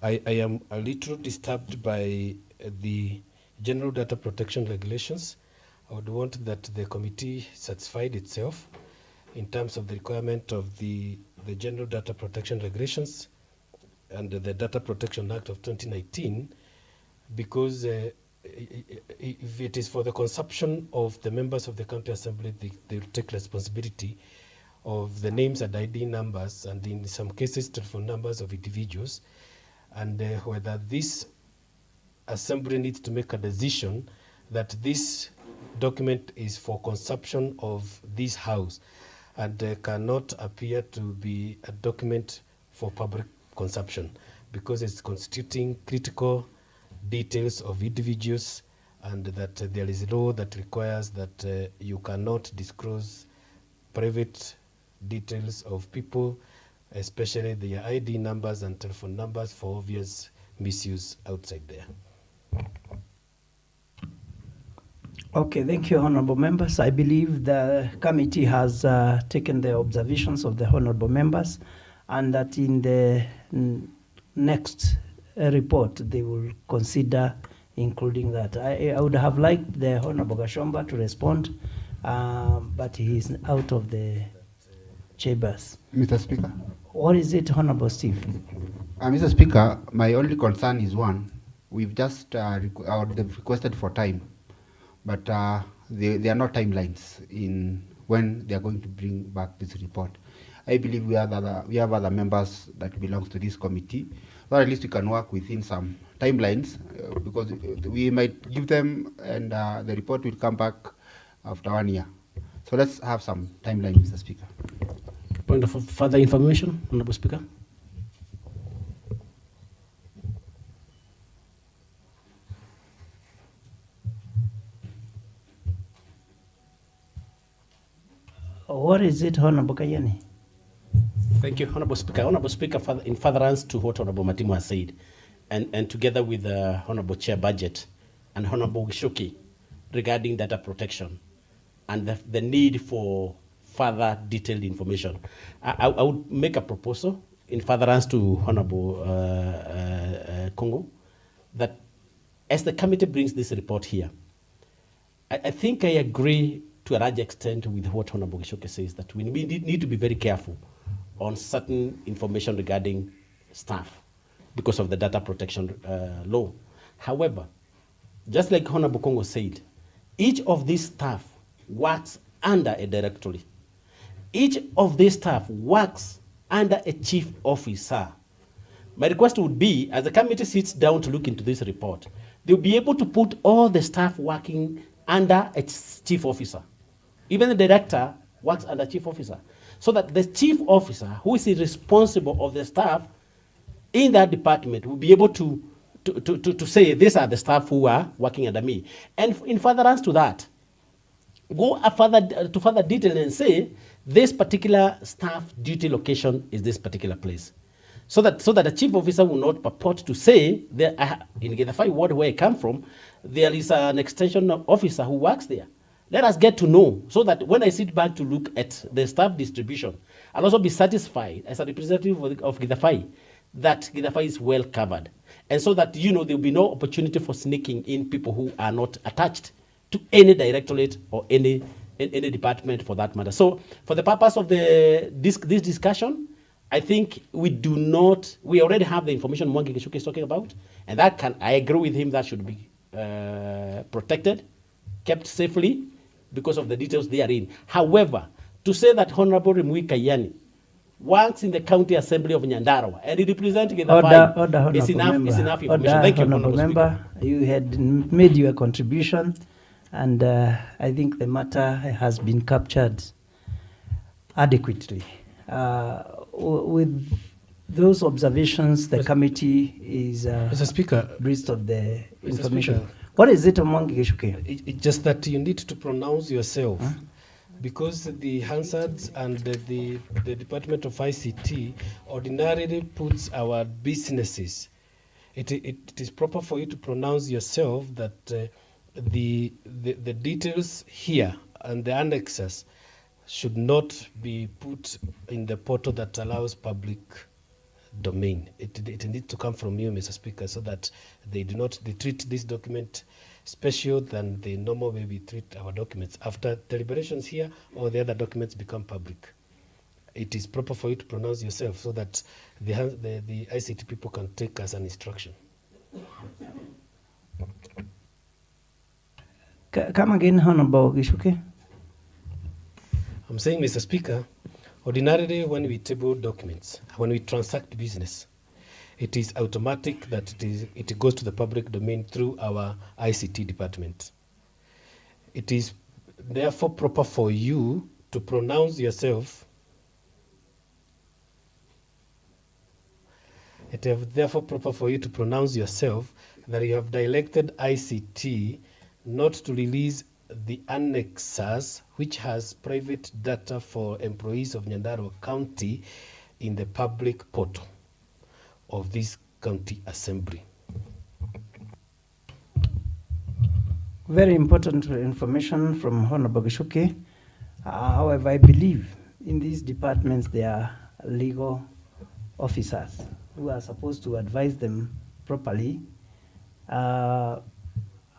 I am a little disturbed by the General Data Protection Regulations. I would want that the committee satisfied itself in terms of the requirement of the General Data Protection Regulations and the Data Protection Act of 2019, because if it is for the consumption of the members of the County Assembly, they will take responsibility of the names and ID numbers, and in some cases telephone numbers of individuals, and whether this assembly needs to make a decision that this document is for consumption of this house and cannot appear to be a document for public consumption because it's constituting critical details of individuals, and that there is a law that requires that you cannot disclose private details of people, especially their ID numbers and telephone numbers, for obvious misuse outside there. Okay, thank you, honorable members. I believe the committee has taken the observations of the honorable members, and that in the next report they will consider including that. I would have liked the honorable Gashomba to respond, but he is out of the chambers. Mr. Speaker. What is it, Honorable Steve? Mr. Speaker, my only concern is one. We've just they've requested for time, but there are no timelines in when they are going to bring back this report. I believe we have other members that belongs to this committee, or at least we can work within some timelines, because we might give them, and the report will come back after 1 year. So let's have some timeline, Mr. Speaker. Point of further information, Honorable Speaker. What is it, Honorable Kayani? Thank you, Honorable Speaker. Honorable Speaker, in furtherance to what Honorable Matimu has said, and together with the Honorable Chair Budget and Honorable Gishoki regarding data protection and the need for further detailed information, I would make a proposal in furtherance to Honorable Congo that as the committee brings this report here, I think I agree to a large extent with what Honorable Gishoki says, that we need to be very careful on certain information regarding staff because of the data protection law. However, just like Honorable Congo said, each of these staff works under a directorate. Each of these staff works under a chief officer. My request would be, as the committee sits down to look into this report, they'll be able to put all the staff working under a chief officer. Even the director works under chief officer. So that the chief officer, who is responsible of the staff in that department, will be able to say, these are the staff who are working under me. And in furtherance to that, go to further detail and say, this particular staff duty location is this particular place. So that the chief officer will not purport to say, in Githafai ward where I come from, there is an extension officer who works there. Let us get to know, so that when I sit back to look at the staff distribution, I'll also be satisfied as a representative of Githafai that Githafai is well covered. And so that, there will be no opportunity for sneaking in people who are not attached to any directorate or any department for that matter. So for the purpose of this discussion, I think we already have the information Mwangi Gishoki is talking about, and I agree with him, that should be protected, kept safely, because of the details therein. However, to say that Honorable Rimui Kayani works in the County Assembly of Nyandarua and he represents Githafai is enough information. Thank you, Honorable Member. You had made your contribution, and I think the matter has been captured adequately. With those observations, the committee is Mr. Speaker, abreast of the information. Speaker, what is it among Gishuke? It's just that you need to pronounce yourself, because the Hansards and the Department of ICT ordinarily puts our businesses. It is proper for you to pronounce yourself that the details here and the annexes should not be put in the portal that allows public domain. It needs to come from you, Mr. Speaker, so that they treat this document special than they normally maybe treat our documents. After deliberations here, all the other documents become public. It is proper for you to pronounce yourself so that the ICT people can take as an instruction. Come again, Honorable Gishuke. I'm saying, Mr. Speaker, ordinarily when we table documents, when we transact business, it is automatic that it goes to the public domain through our ICT department. It is therefore proper for you to pronounce yourself. It is therefore proper for you to pronounce yourself that you have directed ICT not to release the annexes which has private data for employees of Nyandarua County in the public portal of this county assembly. Very important information from Honorable Gishuke. However, I believe in these departments there are legal officers who are supposed to advise them properly.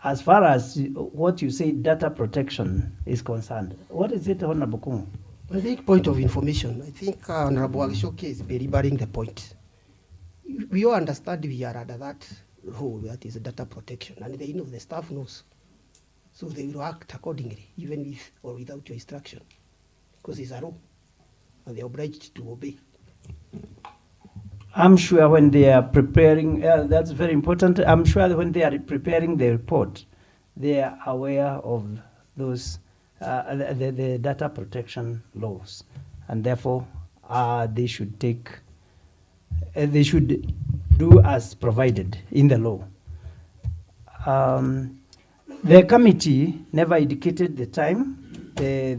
As far as what you say, data protection is concerned, what is it, Honorable Kungu? I think point of information. I think Honorable Agishoke is delivering the point. We all understand we are under that rule, that is data protection, and they know, the staff knows. So they will act accordingly, even with or without your instruction, because it's a rule, and they're obliged to obey. I'm sure when they are preparing, that's very important. I'm sure that when they are preparing the report, they are aware of those, the data protection laws. And therefore, they should they should do as provided in the law. The committee never indicated the time. They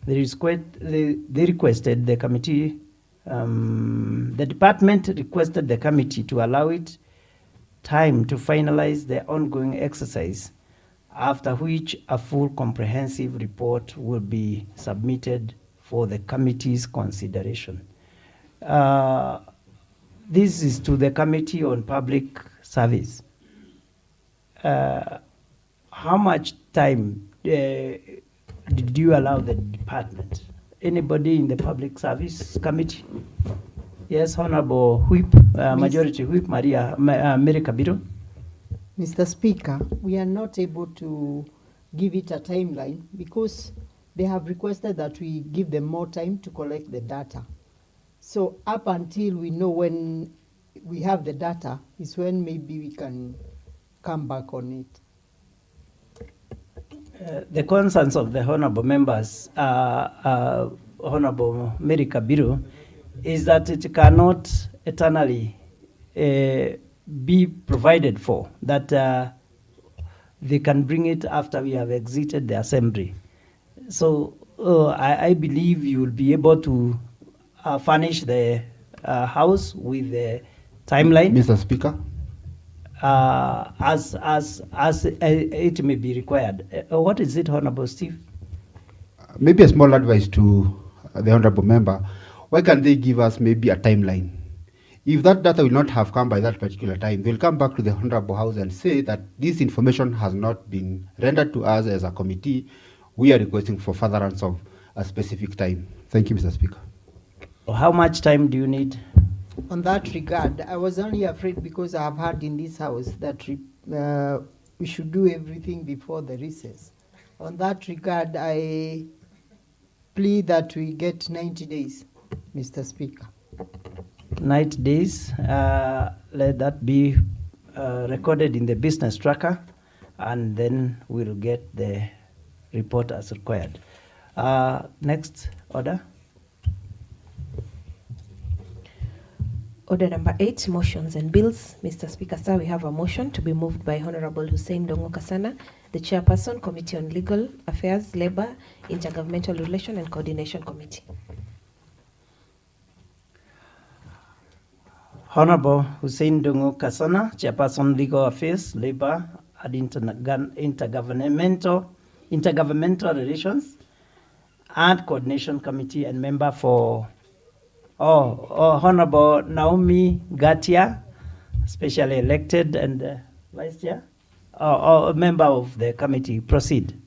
requested the committee. The department requested the committee to allow it time to finalize the ongoing exercise, after which a full comprehensive report will be submitted for the committee's consideration. This is to the Committee on Public Service. How much time did you allow the department? Anybody in the Public Service Committee? Yes, Honorable Whip, Majority Whip Mary Kabiro. Mr. Speaker, we are not able to give it a timeline because they have requested that we give them more time to collect the data. So up until we know when we have the data is when maybe we can come back on it. The concerns of the honorable members, Honorable Mary Kabiru, is that it cannot eternally be provided for, that they can bring it after we have exited the assembly. So I believe you will be able to furnish the House with the timeline. Mr. Speaker. As it may be required. What is it, Honorable Steve? Maybe a small advice to the honorable member. Why can't they give us maybe a timeline? If that data will not have come by that particular time, they'll come back to the honorable House and say that this information has not been rendered to us as a committee. We are requesting for furtherance of a specific time. Thank you, Mr. Speaker. How much time do you need? On that regard, I was only afraid because I have heard in this House that we should do everything before the recess. On that regard, I plead that we get 90 days, Mr. Speaker. 90 days. Let that be recorded in the business tracker, and then we'll get the report as required. Next order. Order number 8, motions and bills. Mr. Speaker, sir, we have a motion to be moved by Honorable Hussein Dongo Kasana, the Chairperson, Committee on Legal Affairs, Labour, Intergovernmental Relation and Coordination Committee. Honorable Hussein Dongo Kasana, Chairperson, Legal Affairs, Labour and Intergovernmental Relations and Coordination Committee, and member for Honorable Naomi Gatia, specially elected and vice chair, or a member of the committee. Proceed.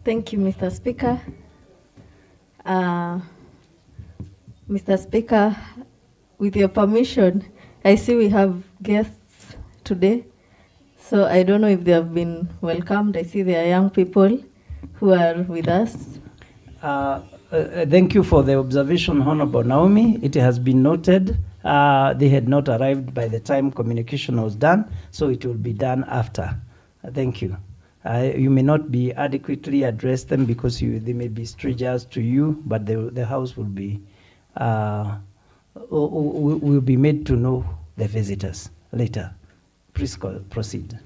Thank you, Mr. Speaker. Mr. Speaker, with your permission, I see we have guests today. So I don't know if they have been welcomed. I see there are young people who are with us. Thank you for the observation, Honorable Naomi. It has been noted. They had not arrived by the time communication was done, so it will be done after. Thank you. You may not be adequately address them because they may be strangers to you, but the House will be made to know the visitors later. Please proceed.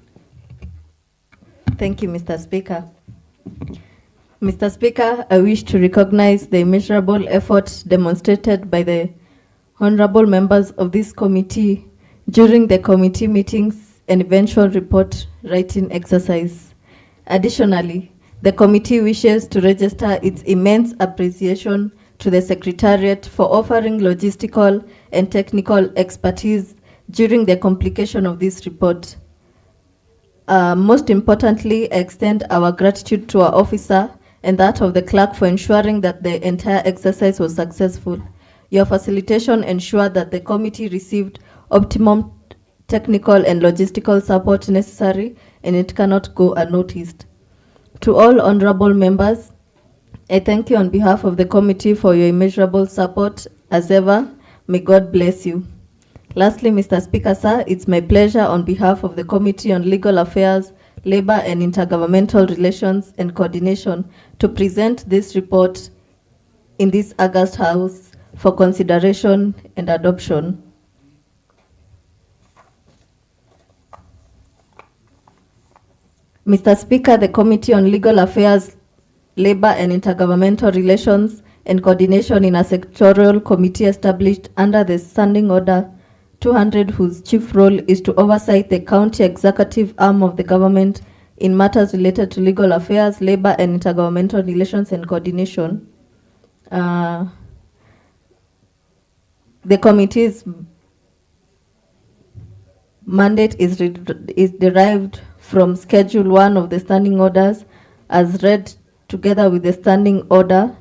Thank you, Mr. Speaker. Mr. Speaker, I wish to recognize the immeasurable effort demonstrated by the honorable members of this committee during the committee meetings and eventual report writing exercise. Additionally, the committee wishes to register its immense appreciation to the Secretariat for offering logistical and technical expertise during the completion of this report. Most importantly, I extend our gratitude to our officer and that of the clerk for ensuring that the entire exercise was successful. Your facilitation ensured that the committee received optimum technical and logistical support necessary, and it cannot go unnoticed. To all honorable members, I thank you on behalf of the committee for your immeasurable support. As ever, may God bless you. Lastly, Mr. Speaker, sir, it's my pleasure on behalf of the Committee on Legal Affairs, Labor and Intergovernmental Relations and Coordination to present this report in this August House for consideration and adoption. Mr. Speaker, the Committee on Legal Affairs, Labor and Intergovernmental Relations and Coordination in a sectorial committee established under the Standing Order 200, whose chief role is to oversight the county executive arm of the government in matters related to legal affairs, labor and intergovernmental relations and coordination. The committee's mandate is derived from Schedule 1 of the Standing Orders as read together with the Standing Order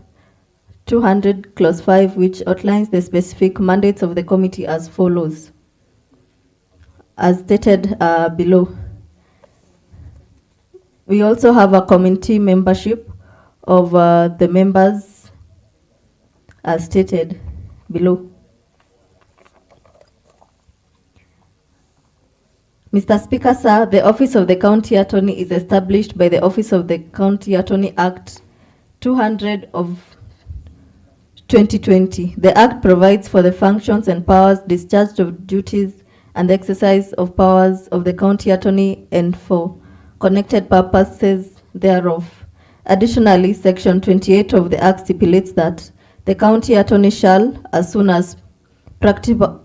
200 Clause 5, which outlines the specific mandates of the committee as follows. As stated below. We also have a committee membership of the members as stated below. Mr. Speaker, sir, the Office of the County Attorney is established by the Office of the County Attorney Act 200 of 2020. The Act provides for the functions and powers, discharge of duties, and the exercise of powers of the county attorney and for connected purposes thereof. Additionally, Section 28 of the Act stipulates that the county attorney shall, as soon as practicable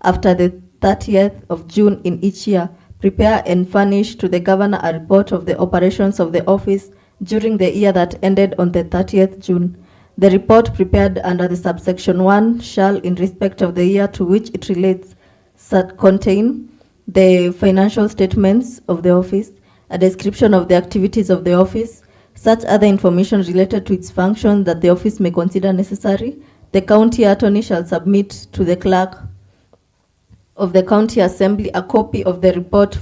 after the 30th of June in each year, prepare and furnish to the governor a report of the operations of the office during the year that ended on the 30th June. The report prepared under the subsection 1 shall, in respect of the year to which it relates, contain the financial statements of the office, a description of the activities of the office, such other information related to its function that the office may consider necessary. The county attorney shall submit to the clerk of the county assembly a copy of the report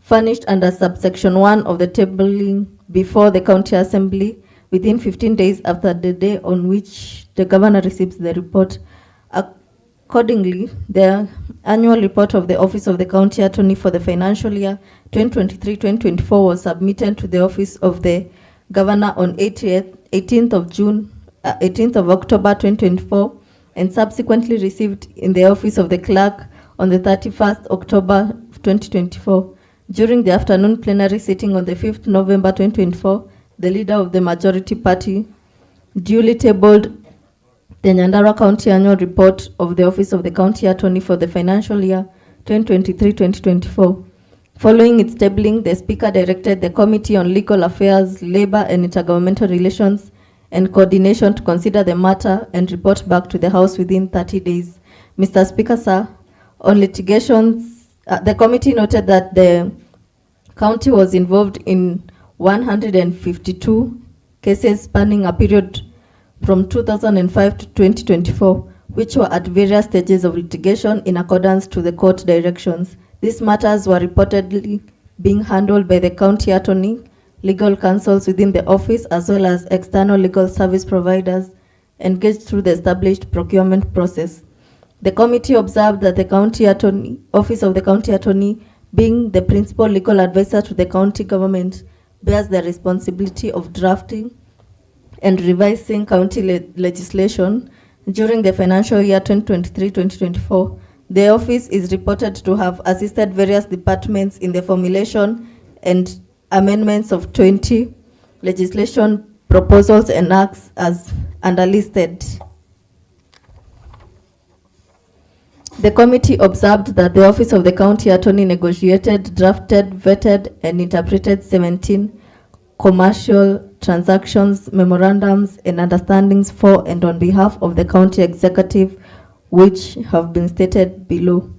furnished under subsection 1 of the tabling before the county assembly within 15 days after the day on which the governor receives the report. Accordingly, the annual report of the Office of the County Attorney for the financial year 2023-2024 was submitted to the Office of the Governor on 18th of October 2024 and subsequently received in the Office of the Clerk on the 31st October 2024. During the afternoon plenary sitting on the 5th November 2024, the leader of the majority party duly tabled the Nyandarua County Annual Report of the Office of the County Attorney for the financial year 2023-2024. Following its tabling, the Speaker directed the Committee on Legal Affairs, Labour and Intergovernmental Relations and Coordination to consider the matter and report back to the House within 30 days. Mr. Speaker, sir, on litigations, the committee noted that the county was involved in 152 cases spanning a period from 2005 to 2024, which were at various stages of litigation in accordance to the court directions. These matters were reportedly being handled by the county attorney, legal counsels within the office, as well as external legal service providers engaged through the established procurement process. The committee observed that the county attorney, office of the county attorney, being the principal legal advisor to the county government, bears the responsibility of drafting and revising county legislation. During the financial year 2023-2024, the office is reported to have assisted various departments in the formulation and amendments of 20 legislation proposals and acts as underlisted. The committee observed that the Office of the County Attorney negotiated, drafted, vetted, and interpreted 17 commercial transactions, memorandums, and understandings for and on behalf of the county executive, which have been stated below.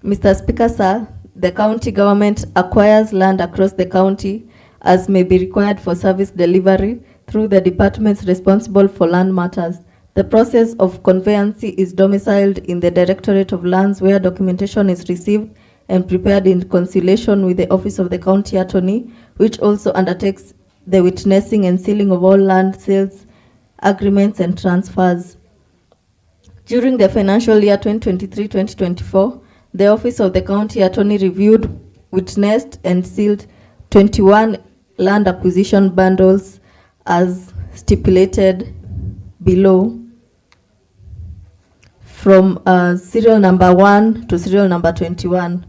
Mr. Speaker, sir, the county government acquires land across the county as may be required for service delivery through the departments responsible for land matters. The process of conveyancy is domiciled in the Directorate of Lands, where documentation is received and prepared in conciliation with the Office of the County Attorney, which also undertakes the witnessing and sealing of all land sales, agreements, and transfers. During the financial year 2023-2024, the Office of the County Attorney reviewed, witnessed, and sealed 21 land acquisition bundles as stipulated below, from serial number 1 to serial number 21.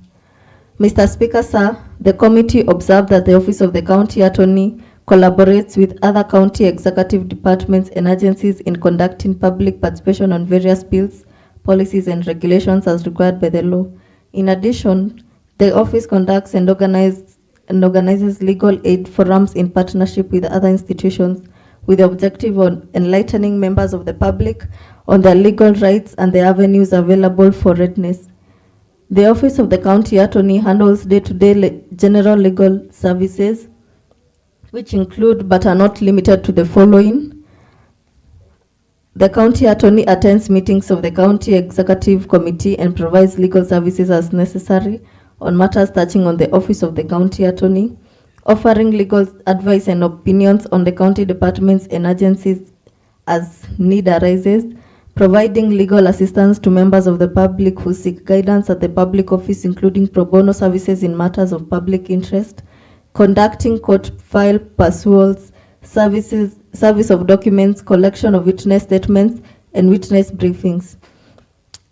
Mr. Speaker, sir, the committee observed that the Office of the County Attorney collaborates with other county executive departments and agencies in conducting public participation on various bills, policies, and regulations as required by the law. In addition, the office conducts and organizes legal aid forums in partnership with other institutions with the objective of enlightening members of the public on their legal rights and the avenues available for redress. The Office of the County Attorney handles day-to-day general legal services, which include but are not limited to the following. The County Attorney attends meetings of the County Executive Committee and provides legal services as necessary on matters touching on the Office of the County Attorney, offering legal advice and opinions on the county departments and agencies as need arises, providing legal assistance to members of the public who seek guidance at the public office, including pro bono services in matters of public interest, conducting court file pursuits, service of documents, collection of witness statements, and witness briefings.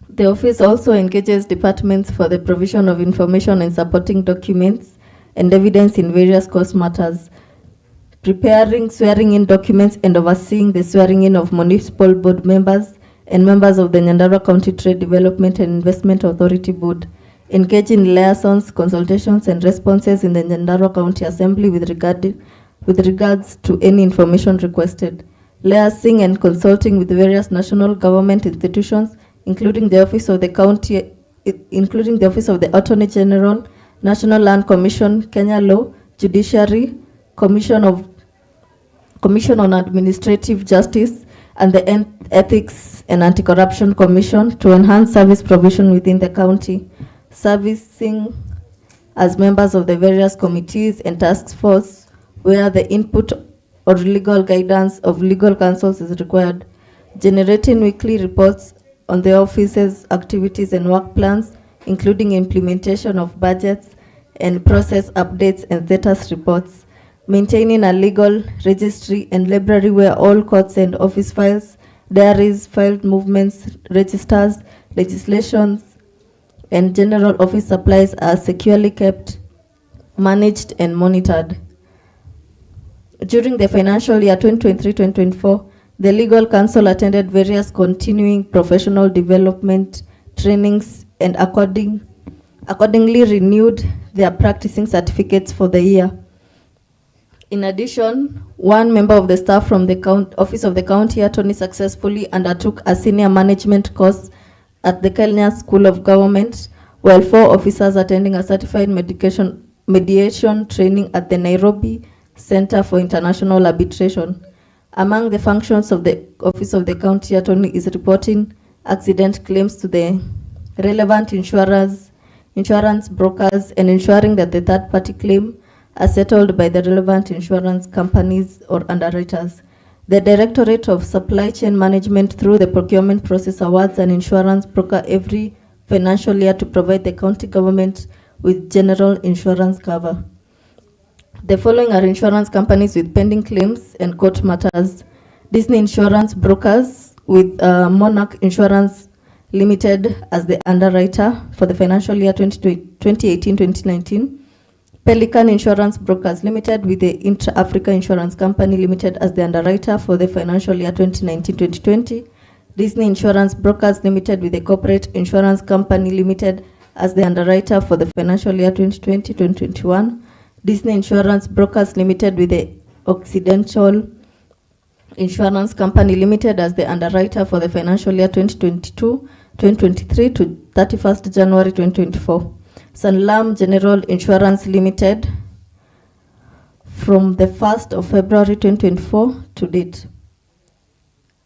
The office also engages departments for the provision of information and supporting documents and evidence in various court matters, preparing swearing-in documents and overseeing the swearing-in of municipal board members and members of the Nyandarua County Trade Development and Investment Authority Board, engage in liaisons, consultations, and responses in the Nyandarua County Assembly with regards to any information requested, liaising and consulting with various national government institutions, including the Office of the County, including the Office of the Attorney General, National Land Commission, Kenya Law, Judiciary, Commission on Administrative Justice, and the Ethics and Anti-Corruption Commission to enhance service provision within the county, servicing as members of the various committees and task force where the input or legal guidance of legal counsels is required, generating weekly reports on the office's activities and work plans, including implementation of budgets and process updates and status reports, maintaining a legal registry and library where all courts and office files, diaries, filed movements, registers, legislations, and general office supplies are securely kept, managed, and monitored. During the financial year 2023-2024, the Legal Counsel attended various continuing professional development trainings and according accordingly renewed their practicing certificates for the year. In addition, one member of the staff from the Office of the County Attorney successfully undertook a senior management course at the Kenya School of Government, while 4 officers attending a certified mediation training at the Nairobi Center for International Arbitration. Among the functions of the Office of the County Attorney is reporting accident claims to the relevant insurance brokers and ensuring that the third-party claim are settled by the relevant insurance companies or underwriters. The Directorate of Supply Chain Management through the procurement process awards an insurance broker every financial year to provide the county government with general insurance cover. The following are insurance companies with pending claims and court matters. Disney Insurance Brokers with Monarch Insurance Limited as the underwriter for the financial year 2018-2019. Pelican Insurance Brokers Limited with the Intra-Africa Insurance Company Limited as the underwriter for the financial year 2019-2020. Disney Insurance Brokers Limited with the Corporate Insurance Company Limited as the underwriter for the financial year 2020-2021. Disney Insurance Brokers Limited with the Occidental Insurance Company Limited as the underwriter for the financial year 2022-2023 to 31st January 2024. Sanlam General Insurance Limited from the 1st of February 2024 to date.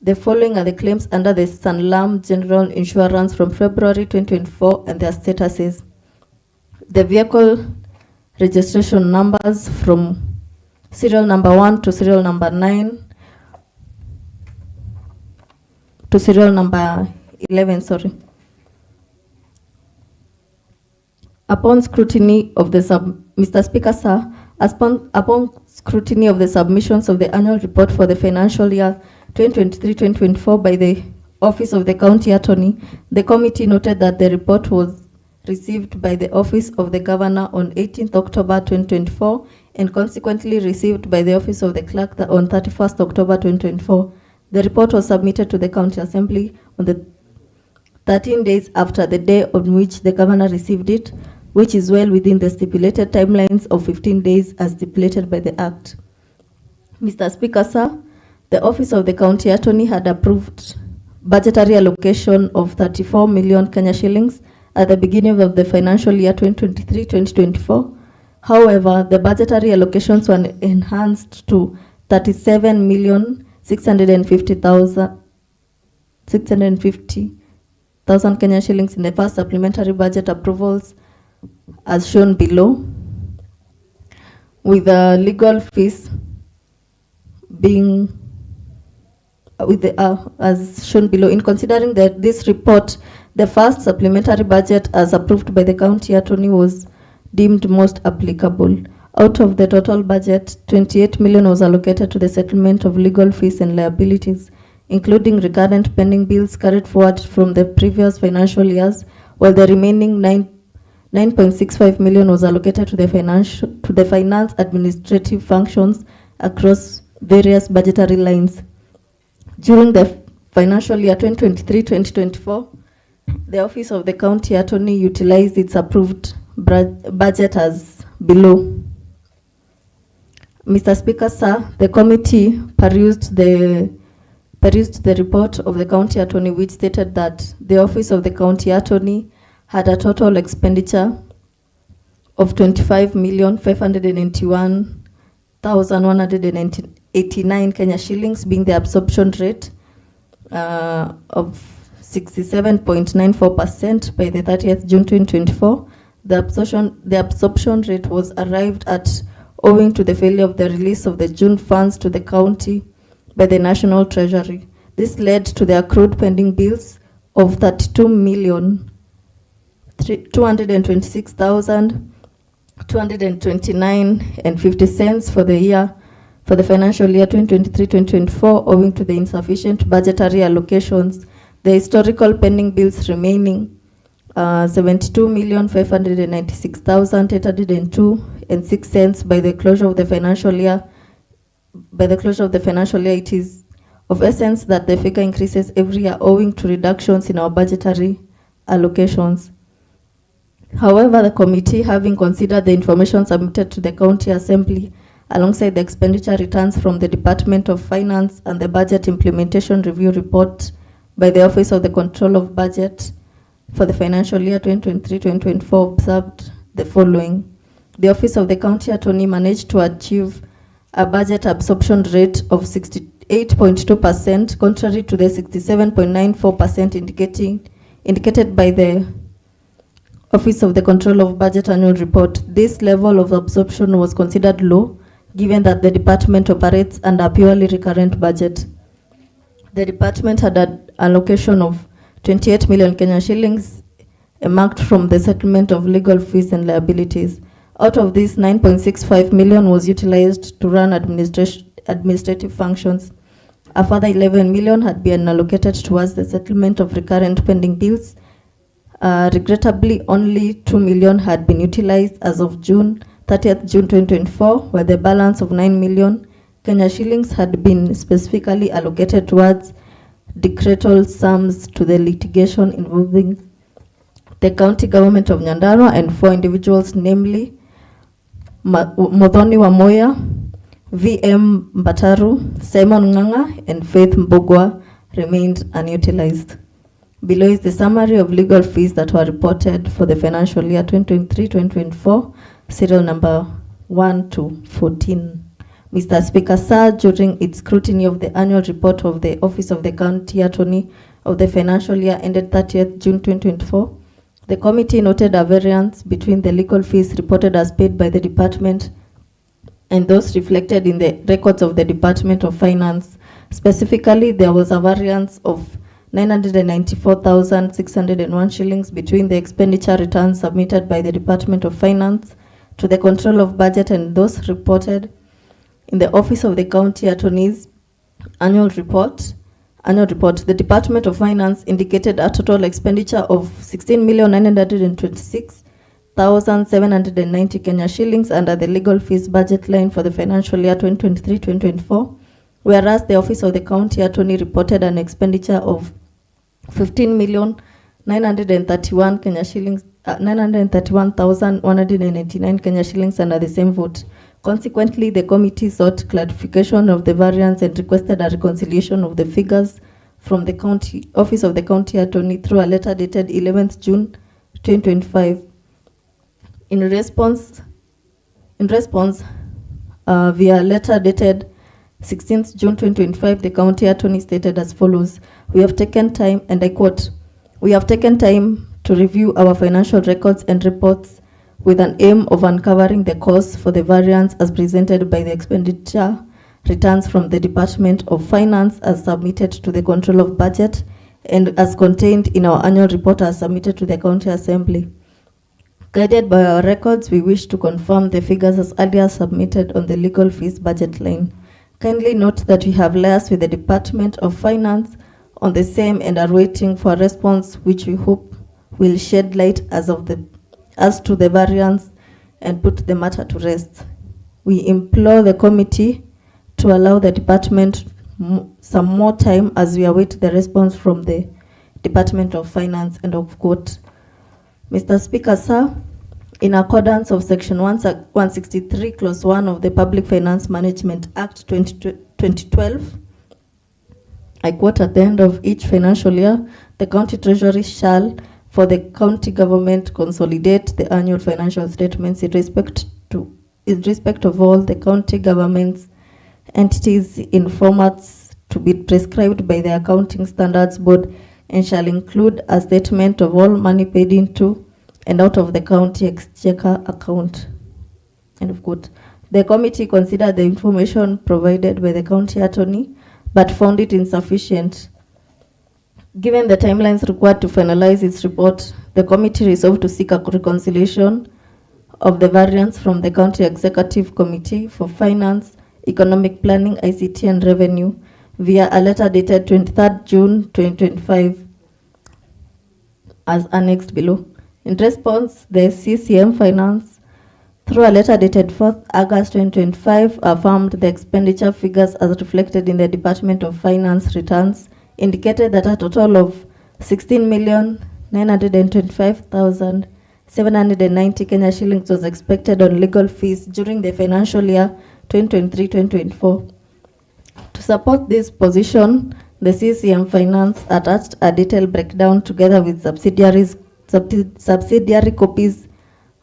The following are the claims under the Sanlam General Insurance from February 2024 and their statuses. The vehicle registration numbers from serial number 1 to serial number 9 to serial number 11, Upon scrutiny of the Mr. Speaker, sir, upon scrutiny of the submissions of the annual report for the financial year 2023-2024 by the Office of the County Attorney, the committee noted that the report was received by the Office of the Governor on 18th October 2024 and consequently received by the Office of the Clerk on 31st October 2024. The report was submitted to the County Assembly on the 13 days after the day on which the Governor received it, which is well within the stipulated timelines of 15 days as stipulated by the Act. Mr. Speaker, sir, the Office of the County Attorney had approved budgetary allocation of 34 million Kenya shillings at the beginning of the financial year 2023-2024. However, the budgetary allocations were enhanced to 37,650,000 Kenya shillings in the first supplementary budget approvals as shown below, with the legal fees being as shown below. In considering that this report, the first supplementary budget as approved by the County Attorney was deemed most applicable. Out of the total budget, 28 million was allocated to the settlement of legal fees and liabilities, including recurrent pending bills carried forward from the previous financial years, while the remaining 9.65 million was allocated to the finance administrative functions across various budgetary lines. During the financial year 2023-2024, the Office of the County Attorney utilized its approved budget as below. Mr. Speaker, sir, the committee perused the report of the County Attorney, which stated that the Office of the County Attorney had a total expenditure of 25,591,189 Kenya shillings, being the absorption rate of 67.94% by the 30th June 2024. The absorption rate was arrived at owing to the failure of the release of the June funds to the county by the National Treasury. This led to the accrued pending bills of 32,226,229.50 for the financial year 2023-2024, owing to the insufficient budgetary allocations. The historical pending bills remaining 72,596,802.06 by the closure of the financial year. It is of essence that the figure increases every year owing to reductions in our budgetary allocations. However, the committee, having considered the information submitted to the County Assembly alongside the expenditure returns from the Department of Finance and the Budget Implementation Review Report by the Office of the Control of Budget for the financial year 2023-2024, observed the following. The Office of the County Attorney managed to achieve a budget absorption rate of 68.2%, contrary to the 67.94% indicated by the Office of the Control of Budget Annual Report. This level of absorption was considered low, given that the department operates under a purely recurrent budget. The department had an allocation of 28 million Kenya shillings earmarked from the settlement of legal fees and liabilities. Out of this, 9.65 million was utilized to run administrative functions. A further 11 million had been allocated towards the settlement of recurrent pending bills. Regrettably, only 2 million had been utilized as of 30th June 2024, where the balance of 9 million Kenya shillings had been specifically allocated towards decretal sums to the litigation involving the county government of Nyandarua and 4 individuals, namely Muthoni Wamoya, VM Bataru, Simon Nganga, and Faith Mbogwa remained unutilized. Below is the summary of legal fees that were reported for the financial year 2023-2024, serial number 1 to 14. Mr. Speaker, sir, during its scrutiny of the annual report of the Office of the County Attorney of the financial year ended 30th June 2024, the committee noted a variance between the legal fees reported as paid by the department and those reflected in the records of the Department of Finance. Specifically, there was a variance of 994,601 shillings between the expenditure returns submitted by the Department of Finance to the Control of Budget and those reported in the Office of the County Attorney's annual report. The Department of Finance indicated a total expenditure of 16,926,790 Kenya shillings under the legal fees budget line for the financial year 2023-2024, whereas the Office of the County Attorney reported an expenditure of 15,931 Kenya shillings, 931,189 Kenya shillings under the same vote. Consequently, the committee sought clarification of the variance and requested a reconciliation of the figures from the County Office of the County Attorney through a letter dated 11th June 2025. In response, via letter dated 16th June 2025, the County Attorney stated as follows: "We have taken time," and I quote, "we have taken time to review our financial records and reports with an aim of uncovering the cause for the variance as presented by the expenditure returns from the Department of Finance as submitted to the Control of Budget and as contained in our annual report as submitted to the County Assembly. Guided by our records, we wish to confirm the figures as earlier submitted on the legal fees budget line. Kindly note that we have liaised with the Department of Finance on the same and are waiting for a response which we hope will shed light as to the variance and put the matter to rest. We implore the committee to allow the department some more time as we await the response from the Department of Finance." End of quote. Mr. Speaker, sir, in accordance of Section 163, Clause 1 of the Public Finance Management Act 2012, I quote, "At the end of each financial year, the county treasury shall, for the county government, consolidate the annual financial statements in respect of all the county government's entities in formats to be prescribed by the Accounting Standards Board and shall include a statement of all money paid into and out of the county exchequer account." End of quote. The committee considered the information provided by the county attorney but found it insufficient. Given the timelines required to finalize its report, the committee resolved to seek a reconciliation of the variance from the County Executive Committee for Finance, Economic Planning, ICT and Revenue via a letter dated 23rd June 2025 as annexed below. In response, the CCM Finance, through a letter dated 4th August 2025, affirmed the expenditure figures as reflected in the Department of Finance returns indicated that a total of 16,925,000 790 Kenya shillings was expected on legal fees during the financial year 2023-2024. To support this position, the CCM Finance attached a detailed breakdown together with subsidiary copies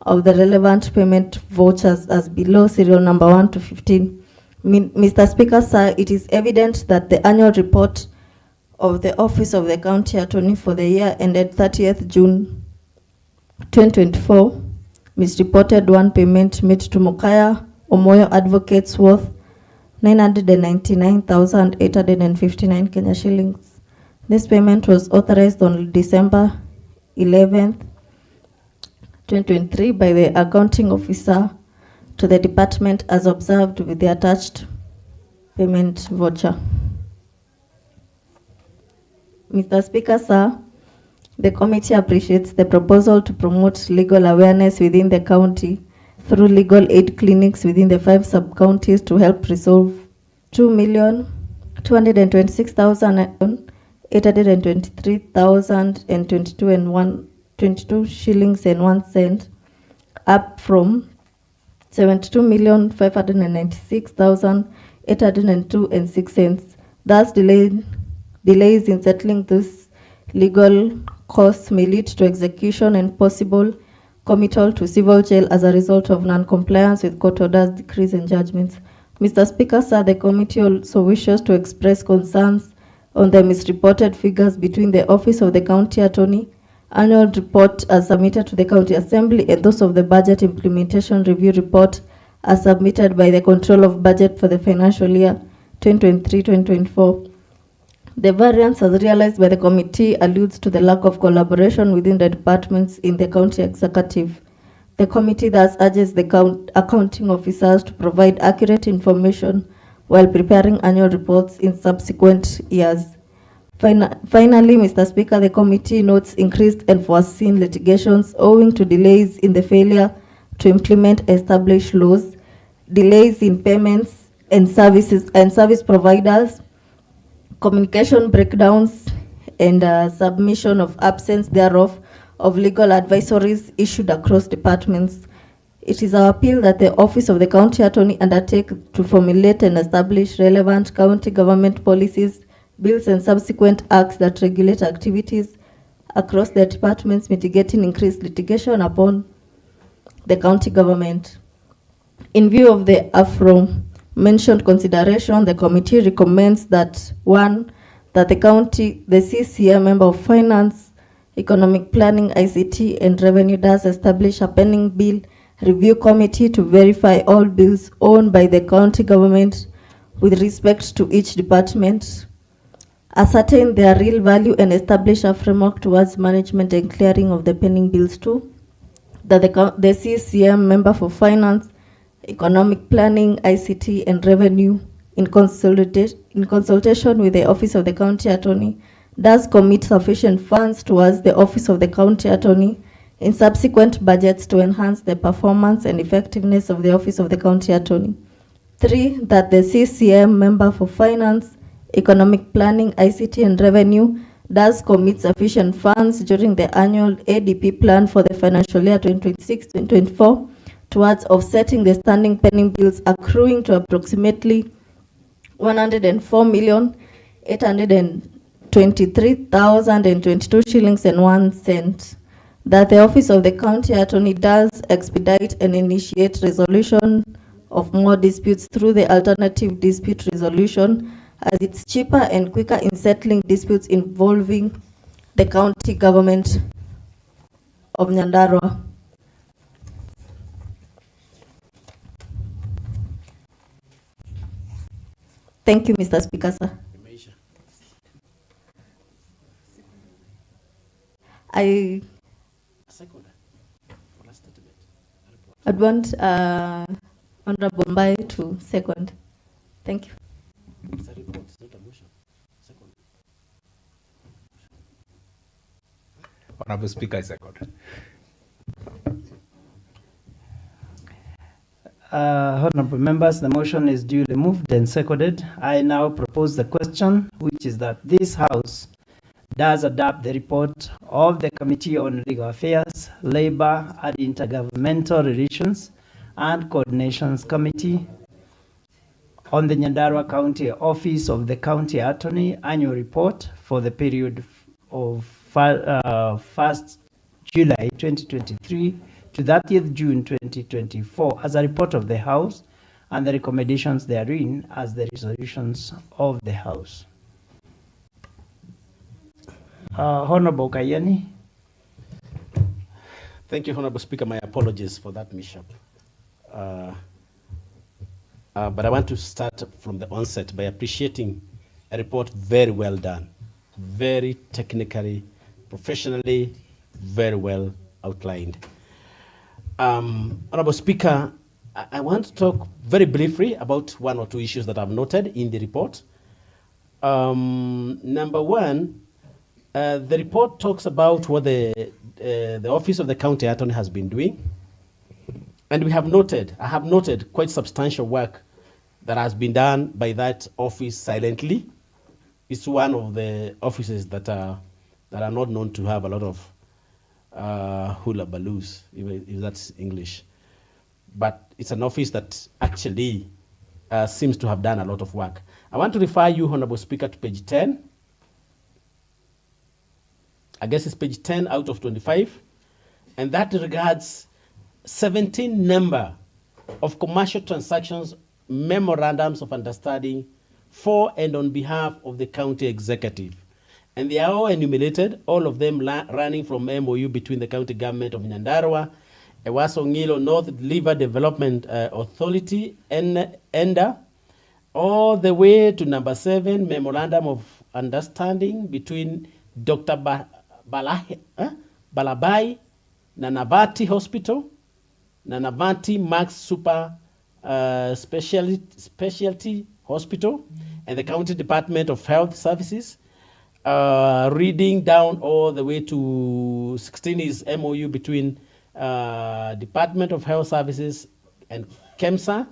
of the relevant payment vouchers as below, serial number 1 to 15. Mr. Speaker, sir, it is evident that the annual report of the Office of the County Attorney for the year ended 30th June 2024 misreported one payment made to Mukaya Omoyo Advocates worth 999,859 Kenya shillings. This payment was authorized on December 11th, 2023 by the accounting officer to the department as observed with the attached payment voucher. Mr. Speaker, sir, the committee appreciates the proposal to promote legal awareness within the county through legal aid clinics within the 5 sub-counties to help resolve 2,226,823,022 shillings and 1 cent, up from 72,596,802 and 6 cents. Thus, delays in settling this legal costs may lead to execution and possible committal to civil jail as a result of non-compliance with court orders, decrees, and judgments. Mr. Speaker, sir, the committee also wishes to express concerns on the misreported figures between the Office of the County Attorney annual report as submitted to the County Assembly and those of the Budget Implementation Review Report as submitted by the Control of Budget for the financial year 2023-2024. The variance as realized by the committee alludes to the lack of collaboration within the departments in the county executive. The committee thus urges the accounting officers to provide accurate information while preparing annual reports in subsequent years. Finally, Mr. Speaker, the committee notes increased and foreseen litigations owing to delays in the failure to implement established laws, delays in payments and service providers, communication breakdowns, and submission of absence thereof of legal advisories issued across departments. It is our appeal that the Office of the County Attorney undertake to formulate and establish relevant county government policies, bills, and subsequent acts that regulate activities across the departments, mitigating increased litigation upon the county government. In view of the aforementioned consideration, the committee recommends that 1. That the CCM Member of Finance, Economic Planning, ICT, and Revenue does establish a pending bill review committee to verify all bills owned by the county government with respect to each department, ascertain their real value, and establish a framework towards management and clearing of the pending bills. 2. That the CCM Member for Finance, Economic Planning, ICT, and Revenue, in consultation with the Office of the County Attorney, does commit sufficient funds towards the Office of the County Attorney in subsequent budgets to enhance the performance and effectiveness of the Office of the County Attorney. 3. That the CCM Member for Finance, Economic Planning, ICT, and Revenue does commit sufficient funds during the annual ADP plan for the financial year 2026-2024 towards offsetting the standing pending bills accruing to approximately 104,823,022 shillings and 1 cent. That the Office of the County Attorney does expedite and initiate resolution of more disputes through the alternative dispute resolution, as it's cheaper and quicker in settling disputes involving the county government of Nyandarua. Thank you, Mr. Speaker, sir. I'd want Honorable Mbai to second. Thank you. It's a report, it's not a motion. Second. Honorable Speaker, I second. Honorable members, the motion is duly moved and seconded. I now propose the question, which is that this House does adopt the report of the Committee on Legal Affairs, Labor and Intergovernmental Relations and Coordinations Committee on the Nyandarua County Office of the County Attorney Annual Report for the period of 1st July 2023 to 30th June 2024 as a report of the House and the recommendations therein as the resolutions of the House. Honorable Kayani. Thank you, Honorable Speaker. My apologies for that mishap. But I want to start from the onset by appreciating a report very well done, very technically, professionally, very well outlined. Honorable Speaker, I want to talk very briefly about one or two issues that I've noted in the report. Number one, the report talks about what the Office of the County Attorney has been doing. And I have noted quite substantial work that has been done by that office silently. It's one of the offices that are not known to have a lot of hula baloos, if that's English. But it's an office that actually seems to have done a lot of work. I want to refer you, Honorable Speaker, to page 10. I guess it's page 10 out of 25. And that regards 17 number of commercial transactions, memorandums of understanding for and on behalf of the county executive. And they are all enumerated, all of them running from MOU between the county government of Nyandarua, Ewasongilo North River Development Authority, ENDA, all the way to number 7, Memorandum of Understanding between Dr. Balabai, Nanavati Hospital, Nanavati Max Super Specialty Hospital, and the County Department of Health Services. Reading down all the way to 16 is MOU between Department of Health Services and KEMSA,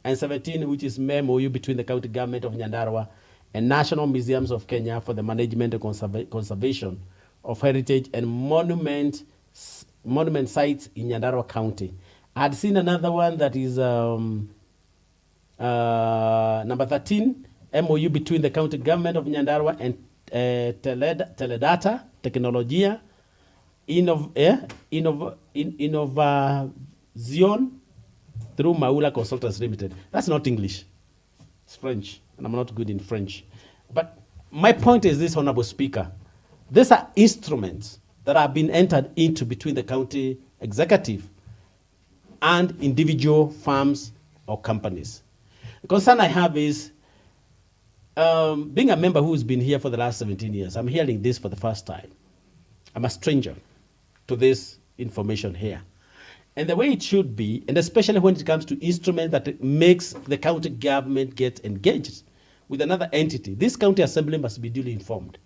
and 17, which is MOU between the County Government of Nyandarua and National Museums of Kenya for the management and conservation of heritage and monument sites in Nyandarua County. I had seen another one that is number 13, MOU between the County Government of Nyandarua and Teledata Tecnologia Innovazion through Maula Consultants Limited. That's not English. It's French, and I'm not good in French. But my point is this, Honorable Speaker. These are instruments that have been entered into between the county executive and individual firms or companies. The concern I have is, being a member who's been here for the last 17 years, I'm hearing this for the first time. I'm a stranger to this information here. And the way it should be, and especially when it comes to instruments that makes the county government get engaged with another entity, this county assembly must be duly informed,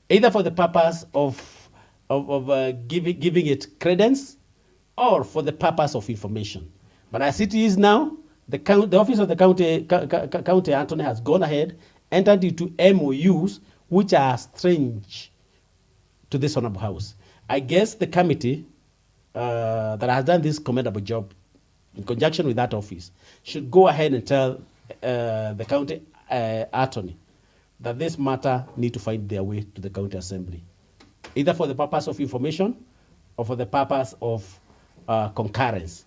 either for the purpose of giving it credence or for the purpose of information. But as it is now, the Office of the County Attorney has gone ahead, entered into MOUs which are strange to this Honorable House. I guess the committee that has done this commendable job in conjunction with that office should go ahead and tell the county attorney that this matter need to find their way to the county assembly, either for the purpose of information or for the purpose of concurrence.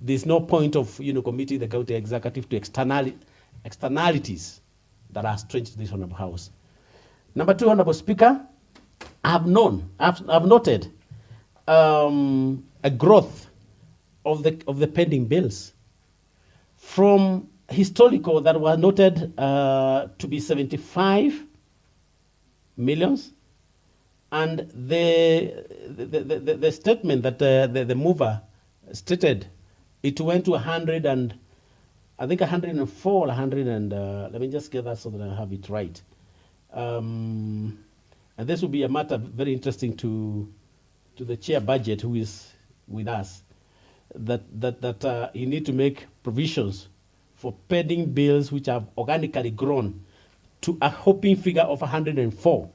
There's no point of committing the county executive to externalities that are strange to this Honorable House. Number 2, Honorable Speaker, I've noted a growth of the pending bills from historical that were noted to be 75 millions, and the statement that the mover stated, it went to 100 and I think 104, 100 and let me just get that so that I have it right. And this will be a matter very interesting to the chair budget who is with us, that you need to make provisions for pending bills which have organically grown to a hoping figure of 104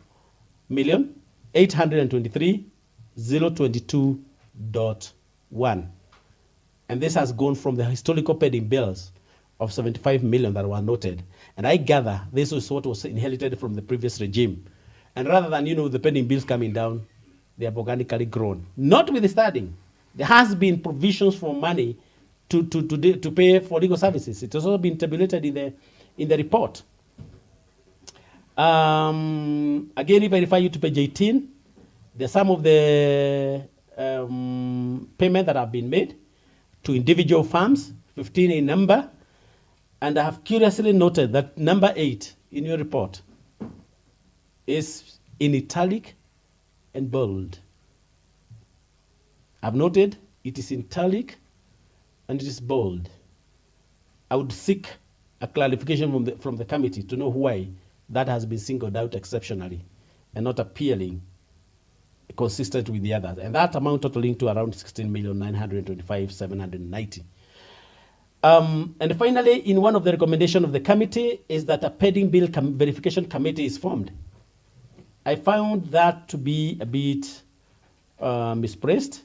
823,022.1. And this has gone from the historical pending bills of 75 million that were noted. And I gather this is what was inherited from the previous regime. And rather than, the pending bills coming down, they have organically grown. Notwithstanding, there has been provisions for money to pay for legal services. It has also been tabulated in the report. Again, if I refer you to page 18, there's some of the payment that have been made to individual firms, 15 in number. And I have curiously noted that number 8 in your report is in italic and bold. I've noted it is in italic and it is bold. I would seek a clarification from the committee to know why that has been singled out exceptionally and not appealing consistent with the others. And that amount totaling to around 16,925,790. And finally, in one of the recommendations of the committee is that a pending bill verification committee is formed. I found that to be a bit misplaced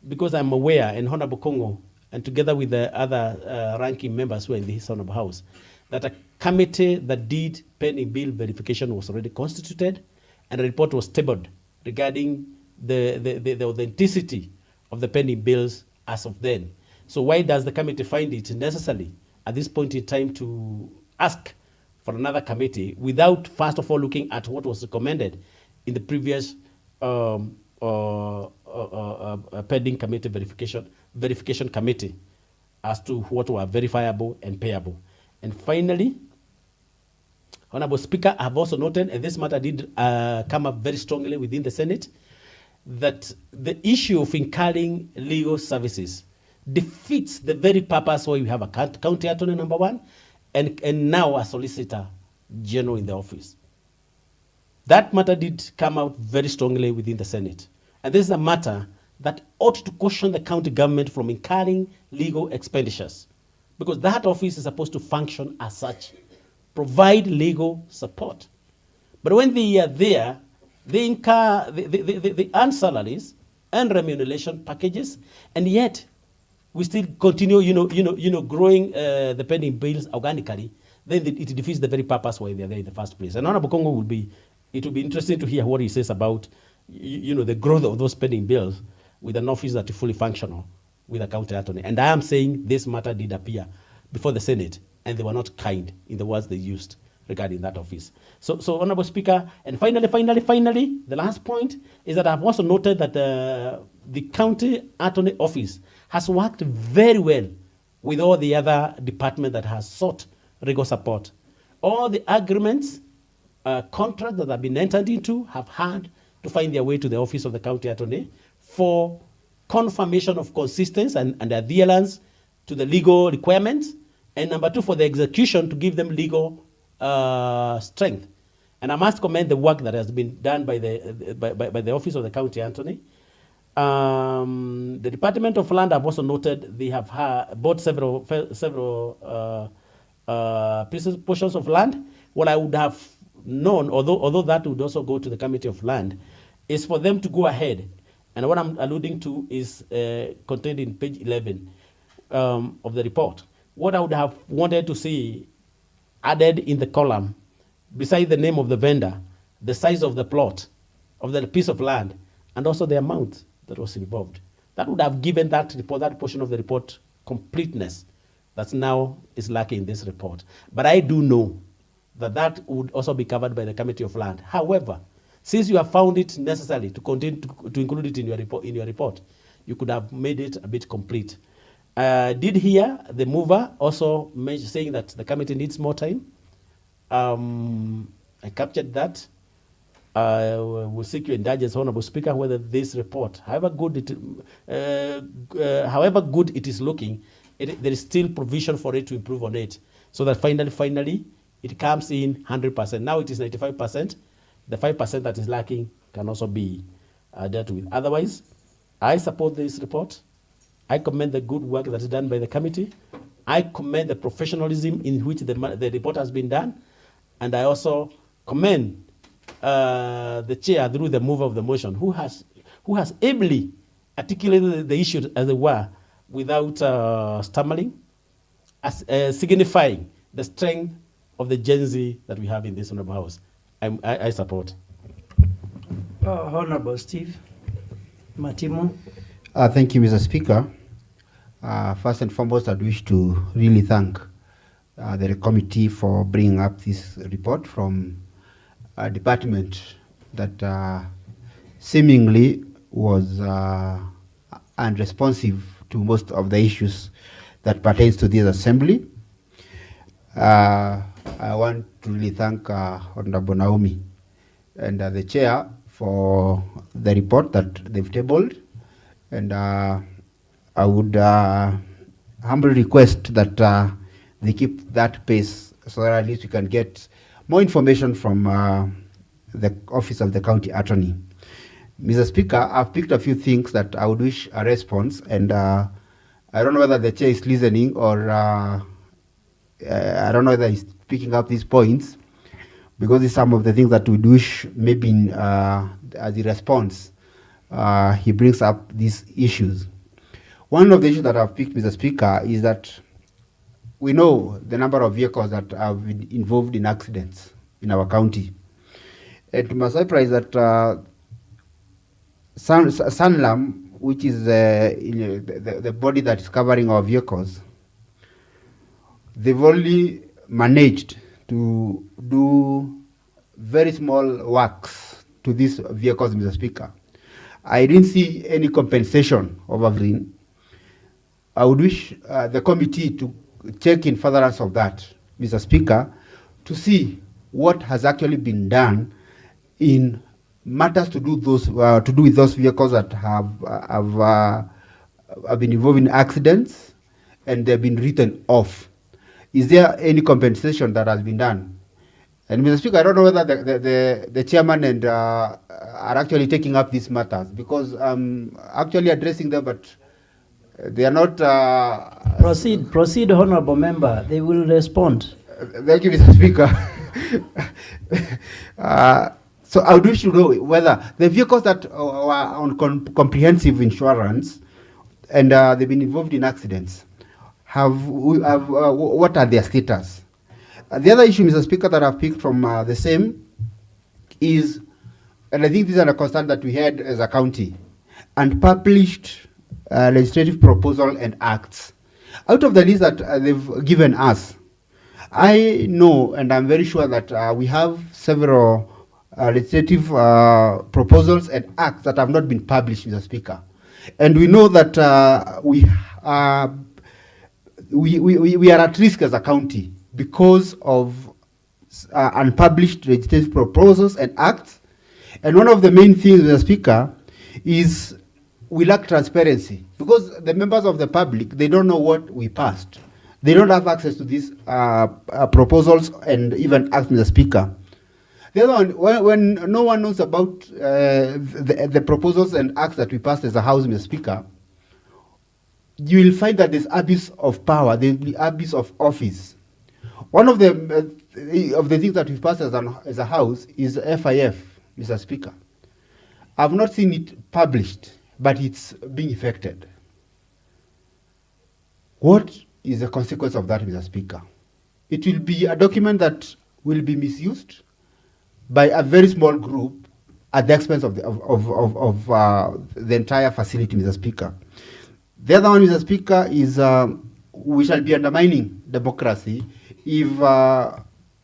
because I'm aware, and Honorable Kongo, and together with the other ranking members who are in this Honorable House, that a committee that did pending bill verification was already constituted, and a report was tabled regarding the authenticity of the pending bills as of then. So why does the committee find it necessary at this point in time to ask for another committee without first of all looking at what was recommended in the previous pending committee verification committee as to what were verifiable and payable? And finally, Honorable Speaker, I have also noted, and this matter did come up very strongly within the Senate, that the issue of incurring legal services defeats the very purpose why we have a county attorney, number one, and now a solicitor general in the office. That matter did come out very strongly within the Senate. And this is a matter that ought to caution the county government from incurring legal expenditures, because that office is supposed to function as such, provide legal support. But when they are there, they incur, they earn salaries and remuneration packages, and yet we still continue, growing the pending bills organically. Then it defeats the very purpose why they are there in the first place. And Honorable Kongo it will be interesting to hear what he says about, the growth of those pending bills with an office that is fully functional with a county attorney. And I am saying this matter did appear before the Senate, and they were not kind in the words they used regarding that office. So Honorable Speaker, and finally, the last point is that I've also noted that the county attorney office has worked very well with all the other departments that has sought legal support. All the agreements, contracts that have been entered into have had to find their way to the office of the county attorney for confirmation of consistency and adherence to the legal requirements, and number two, for the execution to give them legal strength. And I must commend the work that has been done by the office of the county attorney. The Department of Land, I've also noted, they have bought several portions of land. What I would have known, although that would also go to the Committee of Land, is for them to go ahead. And what I'm alluding to is contained in page 11 of the report. What I would have wanted to see added in the column, beside the name of the vendor, the size of the plot, of the piece of land, and also the amount that was involved. That would have given that report, that portion of the report, completeness that now is lacking in this report. But I do know that that would also be covered by the Committee of Land. However, since you have found it necessary to continue to include it in your report, you could have made it a bit complete. Did hear the mover also saying that the committee needs more time. I captured that. We'll seek your indulgence, Honorable Speaker, whether this report, however good it is looking, there is still provision for it to improve on it, so that finally it comes in 100%. Now it is 95%. The 5% that is lacking can also be dealt with. Otherwise, I support this report. I commend the good work that is done by the committee. I commend the professionalism in which the report has been done. And I also commend the chair, through the mover of the motion, who has ably articulated the issue, as it were, without stammering, as signifying the strength of the Gen Z that we have in this honorable house. I support. Honorable Steve Matimu. Thank you, Mr. Speaker. First and foremost, I'd wish to really thank the committee for bringing up this report from a department that seemingly was unresponsive to most of the issues that pertains to this assembly. I want to really thank Honorable Naomi and the chair for the report that they've tabled, and I would humbly request that they keep that pace so that at least we can get more information from the office of the county attorney. Mr. Speaker, I've picked a few things that I would wish a response, and I don't know whether the chair is listening or I don't know whether he's picking up these points, because it's some of the things that we wish maybe as a response he brings up these issues. One of the issues that I've picked, Mr. Speaker, is that we know the number of vehicles that have been involved in accidents in our county. And to my surprise that Sanlam, which is the body that is covering our vehicles, they've only managed to do very small works to these vehicles, Mr. Speaker. I didn't see any compensation of everything. I would wish the committee to check in furtherance of that, Mr. Speaker, to see what has actually been done in matters to do with those vehicles that have been involved in accidents and they've been written off. Is there any compensation that has been done? And Mr. Speaker, I don't know whether the chairman and are actually taking up these matters, because I'm actually addressing them, but they are not. Proceed, honorable member. They will respond. Thank you, Mr. Speaker. So I would wish to know whether the vehicles that are on comprehensive insurance and they've been involved in accidents, what are their status? The other issue, Mr. Speaker, that I've picked from the same is, and I think this is a concern that we had as a county, and published legislative proposal and acts. Out of the list that they've given us, I know and I'm very sure that we have several legislative proposals and acts that have not been published, Mr. Speaker. And we know that we are at risk as a county because of unpublished legislative proposals and acts. And one of the main things, Mr. Speaker, is we lack transparency, because the members of the public, they don't know what we passed. They don't have access to these proposals and even acts, Mr. Speaker. The other one, when no one knows about the proposals and acts that we passed as a House, Mr. Speaker, you will find that there's abuse of power, there's abuse of office. One of the things that we've passed as a House is FIF, Mr. Speaker. I've not seen it published, but it's being effected. What is the consequence of that, Mr. Speaker? It will be a document that will be misused by a very small group at the expense of the entire facility, Mr. Speaker. The other one, Mr. Speaker, is we shall be undermining democracy if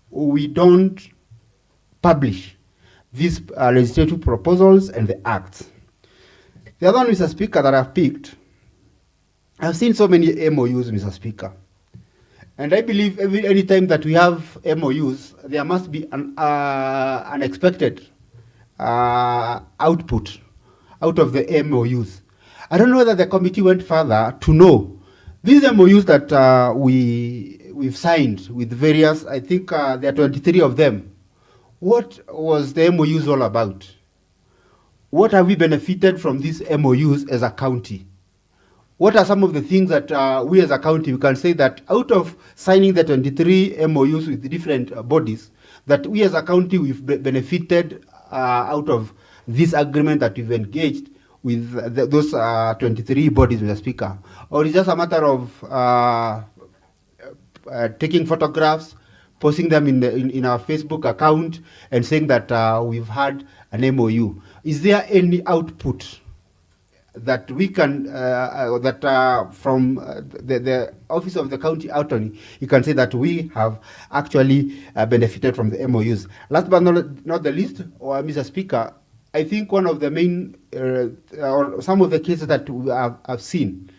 we don't publish these legislative proposals and the acts. The other one, Mr. Speaker, that I've picked, I've seen so many MOUs, Mr. Speaker. And I believe any time that we have MOUs, there must be an unexpected output out of the MOUs. I don't know whether the committee went further to know these MOUs that we've signed with various, I think there are 23 of them. What was the MOUs all about? What have we benefited from these MOUs as a county? What are some of the things that we as a county, we can say that out of signing the 23 MOUs with different bodies, that we as a county, we've benefited out of this agreement that we've engaged with those 23 bodies, Mr. Speaker? Or is it just a matter of taking photographs, posting them in our Facebook account and saying that we've had an MOU? Is there any output that we can, from the office of the county attorney, you can say that we have actually benefited from the MOUs? Last but not the least, Mr. Speaker, I think one of the main, or some of the cases that I've seen,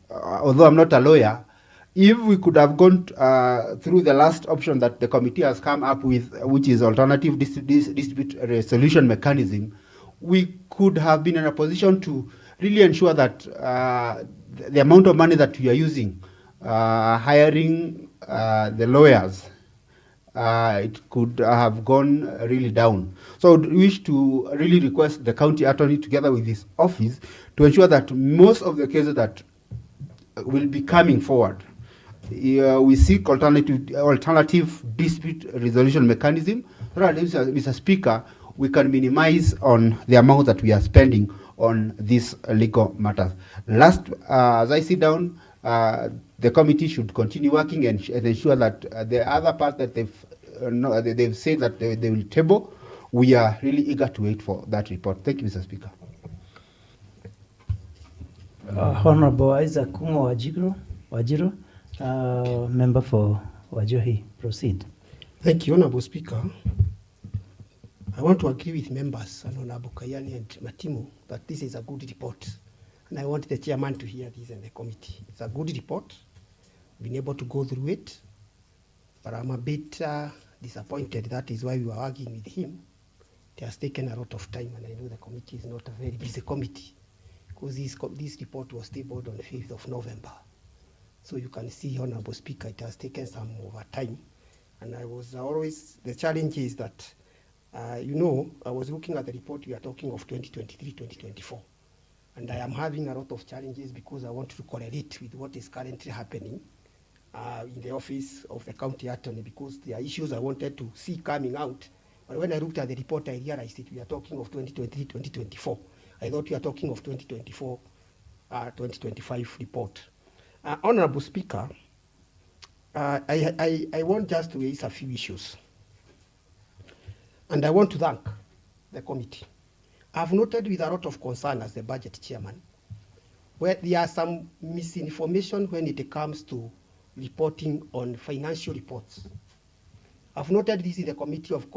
although I'm not a lawyer, if we could have gone through the last option that the committee has come up with, which is alternative dispute resolution mechanism, we could have been in a position to really ensure that the amount of money that we are using, hiring the lawyers, it could have gone really down. So I wish to really request the county attorney together with his office to ensure that most of the cases that will be coming forward, we seek alternative dispute resolution mechanism, so that, Mr. Speaker, we can minimize on the amount that we are spending on these legal matters. Last, as I sit down, the committee should continue working and ensure that the other part that they've said that they will table, we are really eager to wait for that report. Thank you, Mr. Speaker. Honorable Isaac Kungo Wajiro, member for Wajohi, proceed. Thank you, Honorable Speaker. I want to agree with members and Honorable Kayani and Matimu that this is a good report. And I want the chairman to hear this in the committee. It's a good report. Been able to go through it. But I'm a bit disappointed. That is why we were arguing with him. It has taken a lot of time, and I know the committee is not a very busy committee, because this report was tabled on the 5th of November. So you can see, Honorable Speaker, it has taken some over time. And I was always, the challenge is that, you know, I was looking at the report, we are talking of 2023, 2024. And I am having a lot of challenges because I want to correlate with what is currently happening in the office of the county attorney, because there are issues I wanted to see coming out. But when I looked at the report, I realized that we are talking of 2023, 2024. I thought we are talking of 2024, 2025 report. Honorable Speaker, I want just to raise a few issues. And I want to thank the committee. I've noted with a lot of concern as the budget chairman, where there are some misinformation when it comes to reporting on financial reports. I've noted this in the Committee of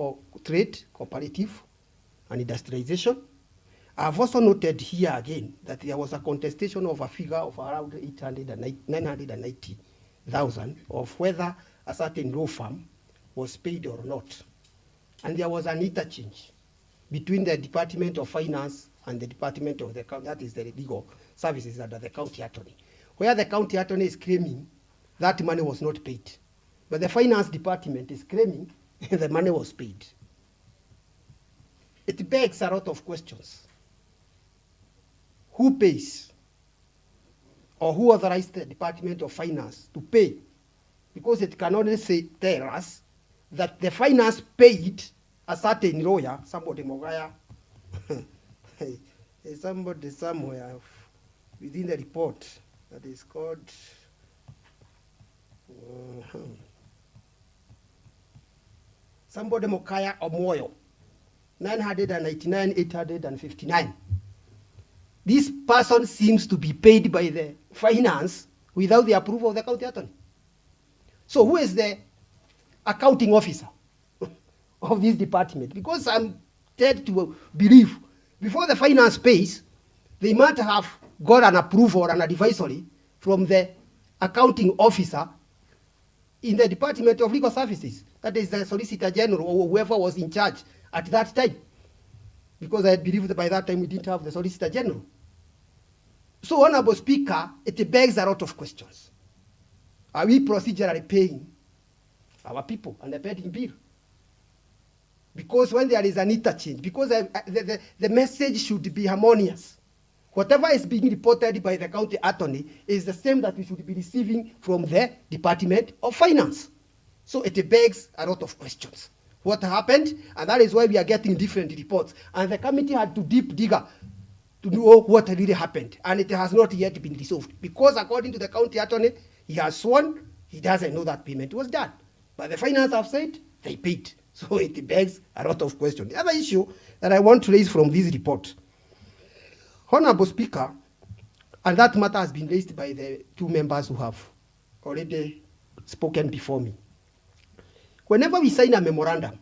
Trade, Cooperative and Industrialization. I've also noted here again that there was a contestation of a figure of around 990,000 of whether a certain law firm was paid or not. And there was an interchange between the Department of Finance and the Department of the County, that is the legal services under the county attorney, where the county attorney is claiming that money was not paid. But the finance department is claiming the money was paid. It begs a lot of questions. Who pays? Or who authorized the Department of Finance to pay? Because it can only tell us that the finance paid a certain lawyer, somebody Mogaya, somebody somewhere within the report that is called somebody Mokaya Omoyo, 999,859. This person seems to be paid by the finance without the approval of the county attorney. So who is the accounting officer of this department? Because I'm led to believe before the finance pays, they might have got an approval or an advisory from the accounting officer in the Department of Legal Services. That is the Solicitor General or whoever was in charge at that time. Because I believe that by that time we didn't have the Solicitor General. So, Honorable Speaker, it begs a lot of questions. Are we procedurally paying our people and the pending bill? Because when there is an interchange, because the message should be harmonious. Whatever is being reported by the county attorney is the same that we should be receiving from the Department of Finance. So it begs a lot of questions. what happened, and that is why we are getting different reports. And the committee had to deep digger to know what really happened, and it has not yet been resolved, because according to the county attorney, he has sworn he doesn't know that payment was done. But the finance have said they paid. So it begs a lot of questions. The other issue that I want to raise from this report, Honorable Speaker, and that matter has been raised by the two members who have already spoken before me. Whenever we sign a memorandum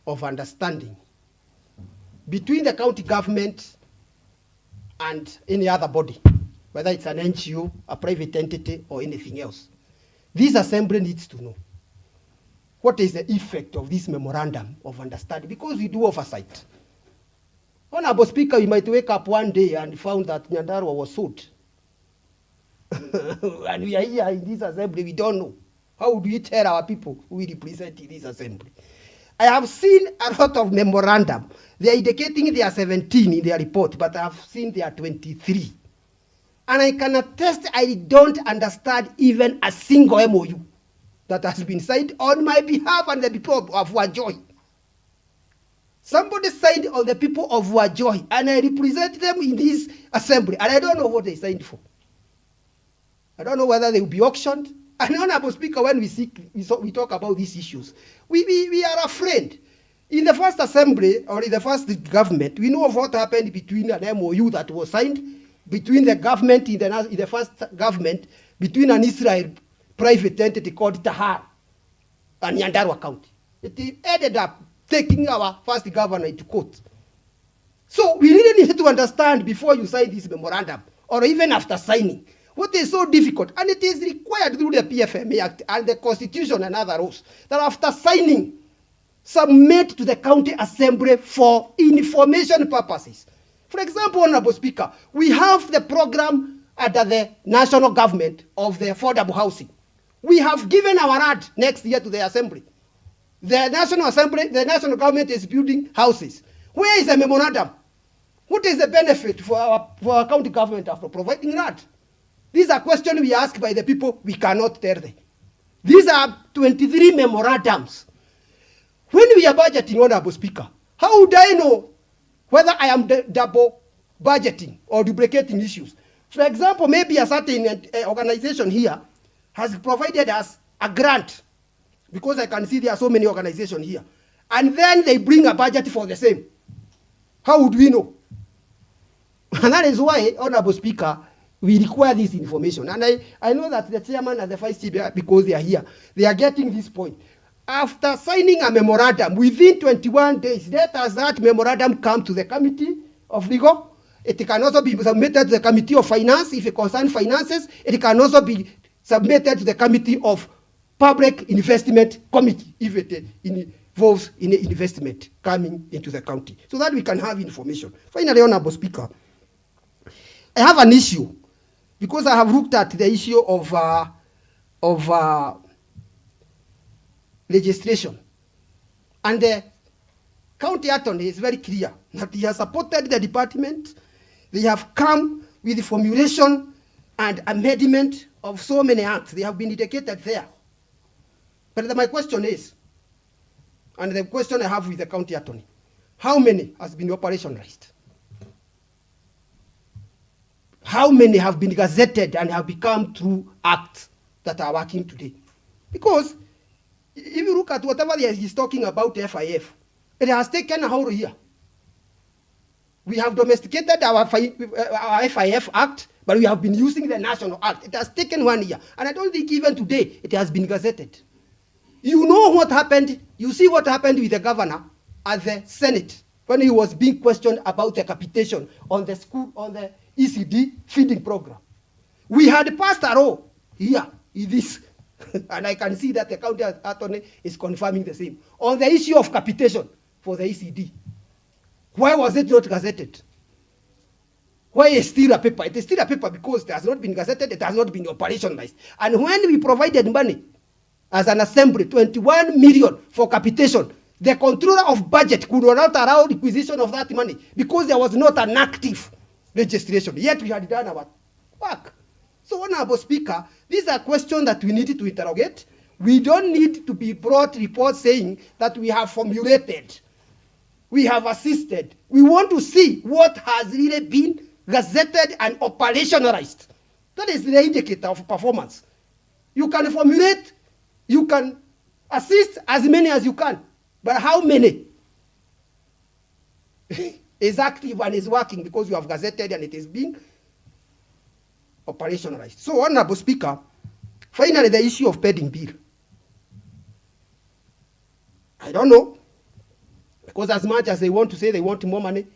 of understanding between the county government and any other body, whether it's an NGO, a private entity, or anything else, this assembly needs to know what is the effect of this memorandum of understanding, because we do oversight. Honorable Speaker, you might wake up one day and found that Nyandarua was sold. And we are here in this assembly, we don't know. How do we tell our people who we represent in this assembly? I have seen a lot of memorandum. They are indicating they are 17 in their report, but I have seen they are 23. And I can attest I don't understand even a single MOU that has been signed on my behalf and the people of Wajoy. Somebody signed on the people of Wajoy, and I represent them in this assembly, and I don't know what they signed for. I don't know whether they will be auctioned. And Honorable Speaker, when we talk about these issues, we are afraid. In the first assembly, or in the first government, we know of what happened between an MOU that was signed between the government, in the first government, between an Israel private entity called Tahar and Nyandarua County. It ended up taking our first governor into court. So we really need to understand before you sign this memorandum, or even after signing, what is so difficult. And it is required through the PFMA Act and the Constitution and other rules that after signing, submit to the county assembly for information purposes. For example, Honorable Speaker, we have the program under the national government of the affordable housing. We have given our ad next year to the assembly. The national assembly, the national government is building houses. Where is the memorandum? What is the benefit for our county government after providing that? These are questions we ask by the people, we cannot tell them. These are 23 memorandums. When we are budgeting, Honorable Speaker, how would I know whether I am double budgeting or duplicating issues? For example, maybe a certain organization here has provided us a grant, because I can see there are so many organizations here, and then they bring a budget for the same. How would we know? And that is why, Honorable Speaker, we require this information. And I know that the chairman and the vice chair, because they are here, they are getting this point. After signing a memorandum, within 21 days, let us that memorandum come to the Committee of Legal. It can also be submitted to the Committee of Finance if it concerns finances. It can also be submitted to the Committee of Public Investment Committee if it involves in investment coming into the county, so that we can have information. Finally, Honorable Speaker, I have an issue, because I have looked at the issue of legislation. And the county attorney is very clear that he has supported the department. They have come with the formulation and amendment of so many acts. They have been indicated there. But my question is, and the question I have with the county attorney, how many has been operationalized? How many have been gazetted and have become true acts that are working today? Because if you look at whatever he's talking about FIF, it has taken a whole year. We have domesticated our FIF Act, but we have been using the National Act. It has taken 1 year. And I don't think even today it has been gazetted. You know what happened? You see what happened with the governor at the Senate when he was being questioned about the capitation on the school, on the ECD feeding program. We had passed a law here in this, and I can see that the county attorney is confirming the same, on the issue of capitation for the ECD. Why was it not gazetted? Why is still a paper? It is still a paper because it has not been gazetted, it has not been operationalized. And when we provided money as an assembly, 21 million for capitation, the controller of budget could not allow requisition of that money because there was not an active registration. Yet we had done our work. So, Honorable Speaker, these are questions that we need to interrogate. We don't need to be brought reports saying that we have formulated, we have assisted. We want to see what has really been gazetted and operationalized. That is the indicator of performance. You can formulate, you can assist as many as you can, but how many is active and is working because you have gazetted and it is being operationalized? So, Honorable Speaker, finally the issue of pending bill. I don't know, because as much as they want to say they want more money,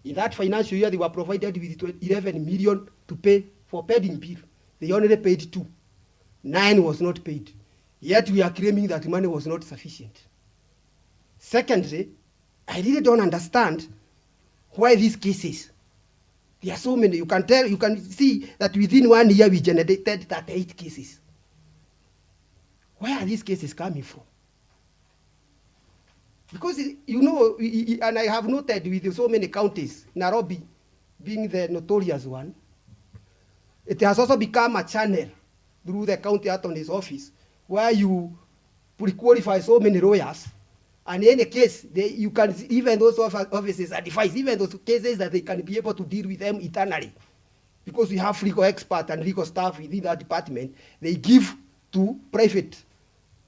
in that financial year they were provided with 11 million to pay for pending bill. They only paid 2. 9 was not paid. Yet we are claiming that money was not sufficient. Secondly, I really don't understand why these cases. There are so many. You can tell, you can see that within 1 year we generated 38 cases. Where are these cases coming from? Because, you know, and I have noted with so many counties, Nairobi being the notorious one, it has also become a channel through the county attorney's office where you pre-qualify so many lawyers, and in any case, you can, even those offices advise, even those cases that they can be able to deal with them eternally. Because we have legal experts and legal staff within that department, they give to private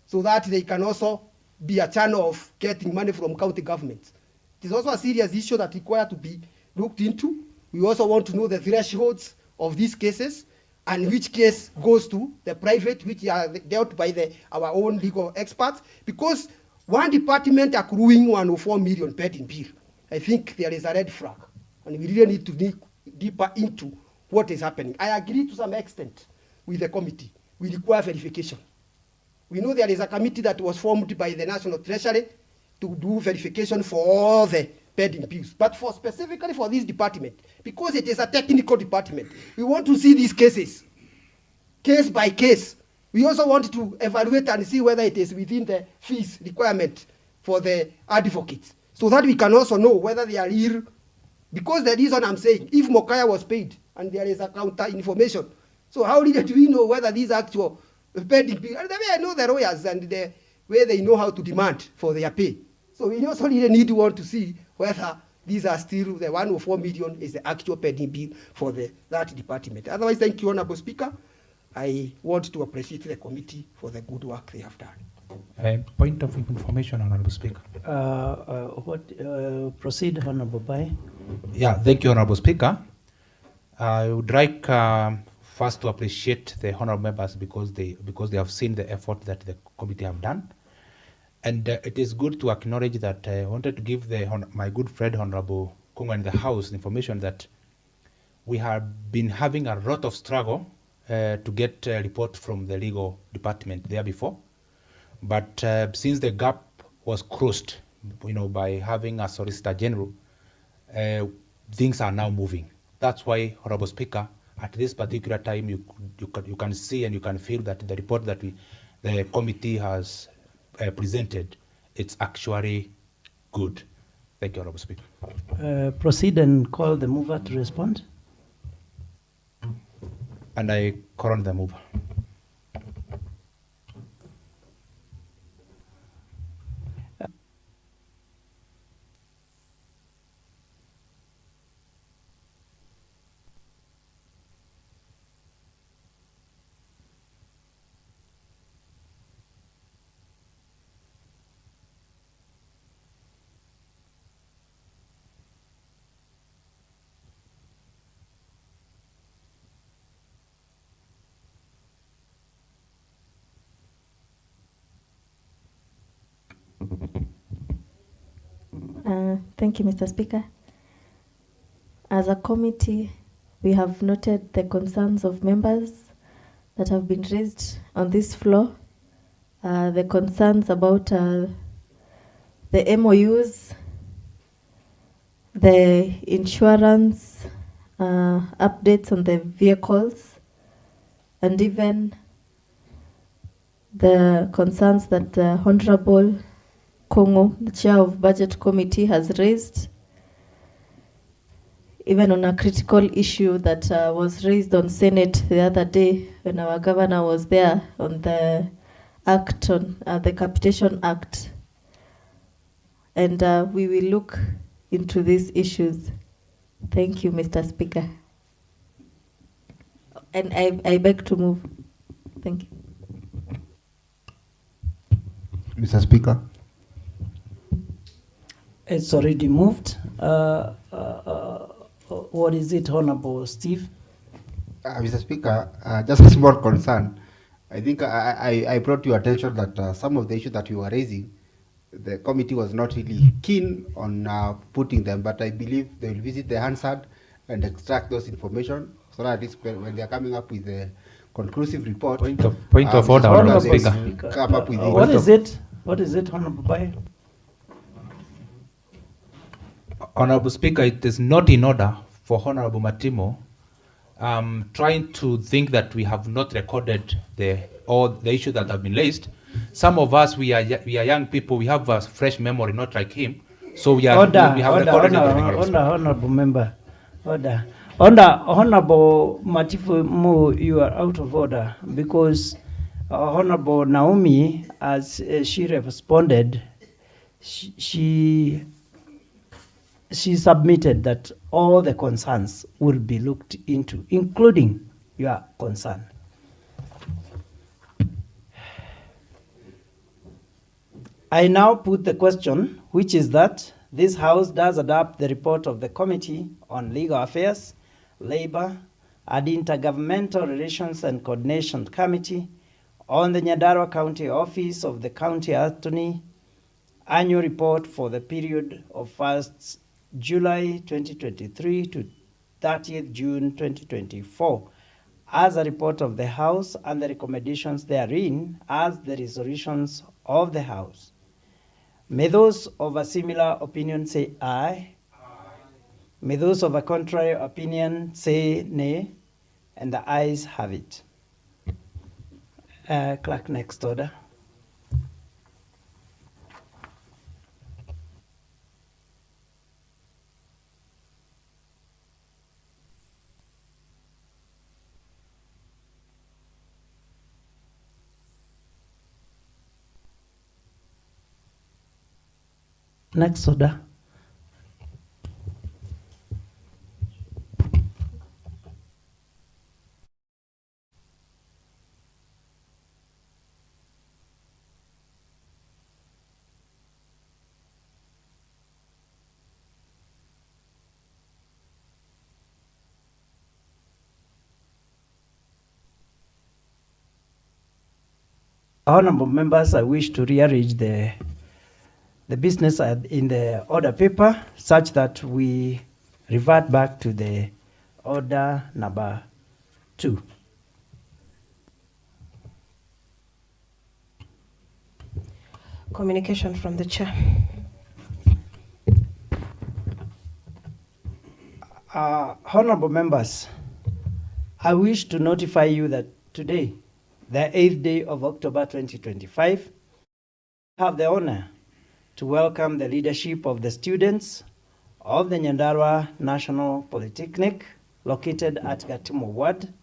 so that they can also be a channel of getting money from county governments. It is also a serious issue that requires to be looked into. We also want to know the thresholds of these cases and which case goes to the private, which are dealt by our own legal experts, because one department accruing 104 million pending bill, I think there is a red flag, and we really need to dig deeper into what is happening. I agree to some extent with the committee. We require verification. We know there is a committee that was formed by the National Treasury to do verification for all the pending bills, but for specifically for this department, because it is a technical department, we want to see these cases, case by case. We also want to evaluate and see whether it is within the fees requirement for the advocates, so that we can also know whether they are real. Because the reason I'm saying, if Mokaya was paid and there is a counter information, so how do we know whether these actual pending bills? And the way I know the lawyers and the way they know how to demand for their pay. So we also really need to want to see whether these are still the 104 million is the actual pending bill for that department. Otherwise, thank you, Honorable Speaker. I want to appreciate the committee for the good work they have done. Point of information, Honorable Speaker. Proceed, Honorable Bai. Yeah, thank you, Honorable Speaker. I would like first to appreciate the honorable members because they have seen the effort that the committee have done. And it is good to acknowledge that I wanted to give my good friend Honorable Kunga in the House information that we have been having a lot of struggle to get a report from the legal department there before. But since the gap was crossed, by having a Solicitor General, things are now moving. That's why, Honorable Speaker, at this particular time, you can see and you can feel that the report that the committee has presented, it's actually good. Thank you, Honorable Speaker. Proceed and call the mover to respond. And I call on the mover. Thank you, Mr. Speaker. As a committee, we have noted the concerns of members that have been raised on this floor, the concerns about the MOUs, the insurance, updates on the vehicles, and even the concerns that the Honorable Kongo, the Chair of Budget Committee, has raised, even on a critical issue that was raised on Senate the other day when our governor was there on the act on the Capitation Act. And we will look into these issues. Thank you, Mr. Speaker. And I beg to move. Thank you. Mr. Speaker. It's already moved. What is it, Honorable Steve? Mr. Speaker, just a small concern. I think I brought to your attention that some of the issues that you were raising, the committee was not really keen on putting them, but I believe they will visit the Hansard and extract those information so that at least when they are coming up with the conclusive report. Point of order, Honorable Speaker. Come up with the What is it? What is it, Honorable Bayo? Honorable Speaker, it is not in order for Honorable Matimo trying to think that we have not recorded all the issues that have been raised. Some of us, we are young people, we have a fresh memory, not like him. So we have recorded everything. Honorable member. Honorable Matifu, you are out of order because Honorable Naomi, as she responded, she submitted that all the concerns will be looked into, including your concern. I now put the question, which is that this House does adopt the report of the Committee on Legal Affairs, Labor, and Intergovernmental Relations and Coordination Committee on the Nyandarua County Office of the County Attorney annual report for the period of 1st July 2023 to 30th June 2024 as a report of the House and the recommendations therein as the resolutions of the House. May those of a similar opinion say aye. May those of a contrary opinion say nay. And the ayes have it. Clerk, next order. Next order. Honorable members, I wish to rearrange the business in the order paper such that we revert back to the order number 2. Communication from the chair. Honorable members, I wish to notify you that today, the 8th day of October 2025, I have the honor to welcome the leadership of the students of the Nyandarua National Polytechnic, located at Gatimo Ward,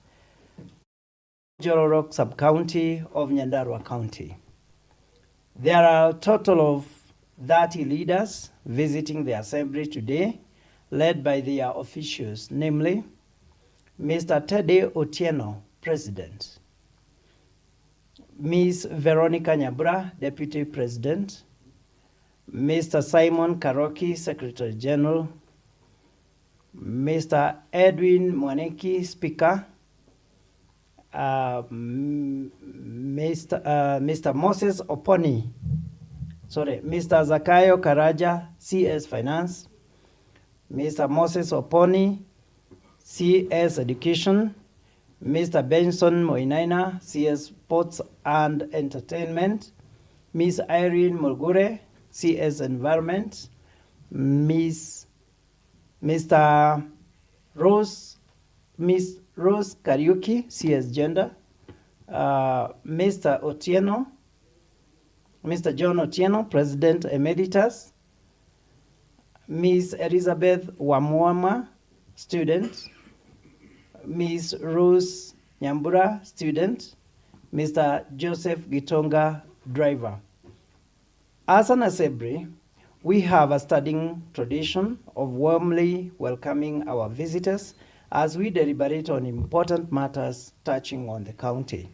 Jororok Sub-County of Nyandarua County. There are a total of 30 leaders visiting the assembly today, led by their officials, namely Mr. Tede Otieno, President, Ms. Veronica Nyambura, Deputy President, Mr. Simon Karoki, Secretary General, Mr. Edwin Mwaneki, Speaker, Mr. Moses Oponi, Mr. Zakayo Karaja, CS Finance, Mr. Moses Oponi, CS Education, Mr. Benson Moinaina, CS Sports and Entertainment, Ms. Irene Mulgure, CS Environment, Ms. Rose Kariuki, CS Gender, Mr. John Otieno, President Emeritus, Ms. Elizabeth Wamwama, student, Ms. Rose Nyambura, student, Mr. Joseph Gitonga, driver. As an assembly, we have a standing tradition of warmly welcoming our visitors as we deliberate on important matters touching on the county.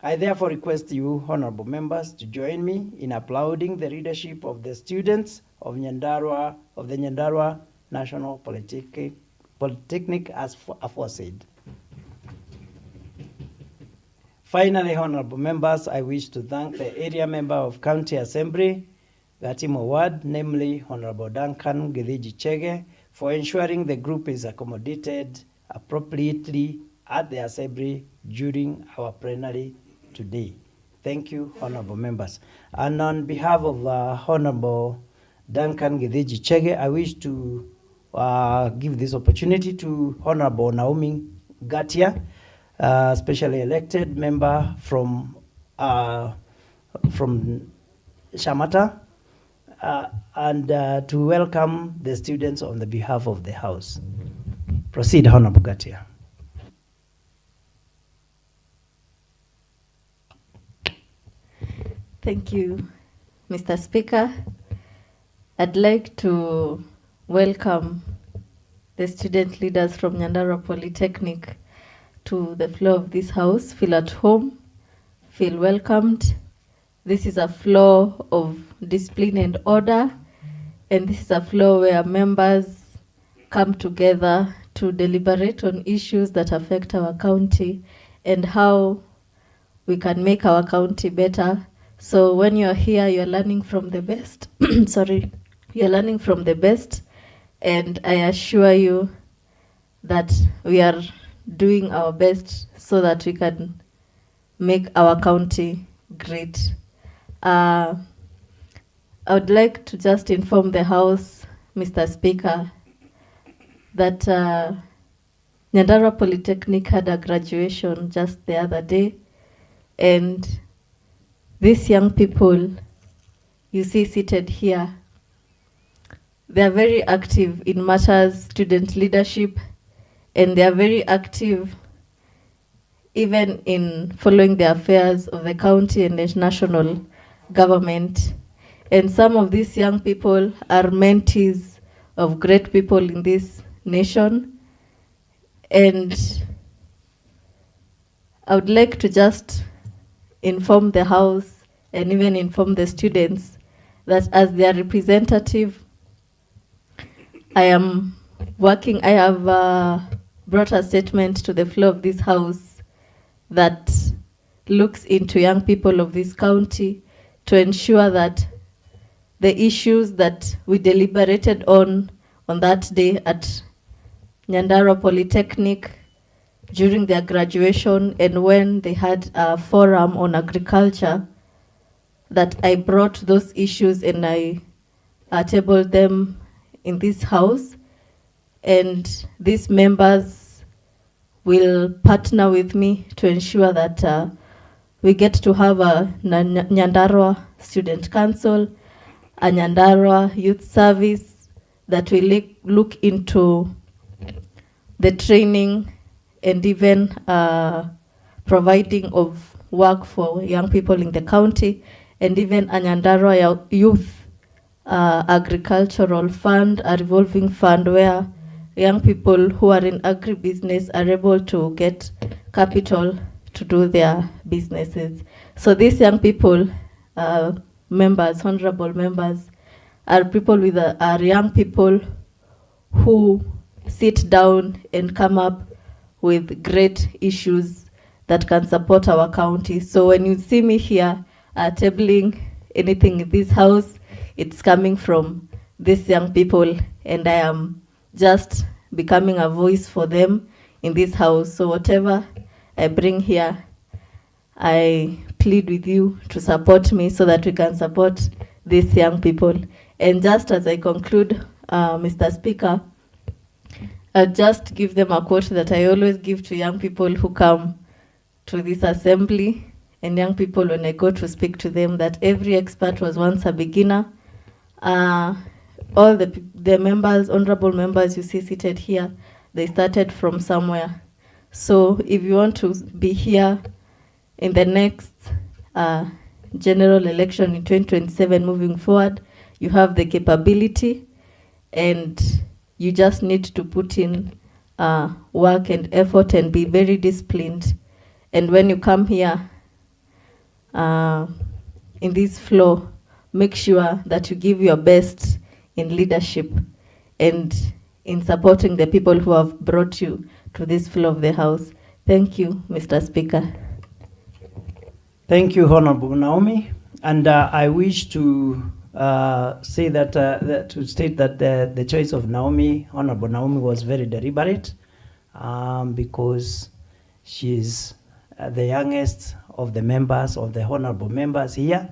I therefore request you, honorable members, to join me in applauding the leadership of the students of Nyandarua, of the Nyandarua National Polytechnic as aforesaid. Finally, honorable members, I wish to thank the area member of County Assembly, Gatimo Ward, namely Honorable Duncan Githiji Chege, for ensuring the group is accommodated appropriately at the Assembly during our plenary today. Thank you, honorable members. And on behalf of Honorable Duncan Githiji Chege, I wish to give this opportunity to Honorable Naomi Gatia, specially elected member from Shamata, and to welcome the students on the behalf of the House. Proceed, Honorable Gatia. Thank you, Mr. Speaker. I'd like to welcome the student leaders from Nyandarua Polytechnic to the floor of this house. Feel at home, feel welcomed. This is a floor of discipline and order, and this is a floor where members come together to deliberate on issues that affect our county and how we can make our county better. So when you're here, you're learning from the best. Sorry, you're learning from the best, and I assure you that we are doing our best so that we can make our county great. I would like to just inform the House, Mr. Speaker, that Nyandarua Polytechnic had a graduation just the other day, and these young people you see seated here, they are very active in matters student leadership, and they are very active even in following the affairs of the county and the national government. And some of these young people are mentees of great people in this nation. And I would like to just inform the House and even inform the students that as their representative, I have brought a statement to the floor of this House that looks into young people of this county to ensure that the issues that we deliberated on that day at Nyandarua Polytechnic during their graduation and when they had a forum on agriculture, that I brought those issues and I tabled them in this House, and these members will partner with me to ensure that we get to have a Nyandarua Student Council, a Nyandarua Youth Service that will look into the training and even providing of work for young people in the county, and even a Nyandarua Youth Agricultural Fund, a revolving fund where young people who are in agribusiness are able to get capital to do their businesses. So these young people, members, honorable members, are young people who sit down and come up with great issues that can support our county. So when you see me here tabling anything in this House, it's coming from these young people, and I am just becoming a voice for them in this House. So whatever I bring here, I plead with you to support me so that we can support these young people. And just as I conclude, Mr. Speaker, I'll just give them a quote that I always give to young people who come to this assembly, and young people when I go to speak to them, that every expert was once a beginner. All the members, honorable members you see seated here, they started from somewhere. So if you want to be here in the next general election in 2027 moving forward, you have the capability and you just need to put in work and effort and be very disciplined. And when you come here in this floor, make sure that you give your best in leadership and in supporting the people who have brought you to this floor of the House. Thank you, Mr. Speaker. Thank you, Honorable Naomi. And I wish to say that, to state that the choice of Naomi, Honorable Naomi, was very deliberate because she's the youngest of the members, of the honorable members here.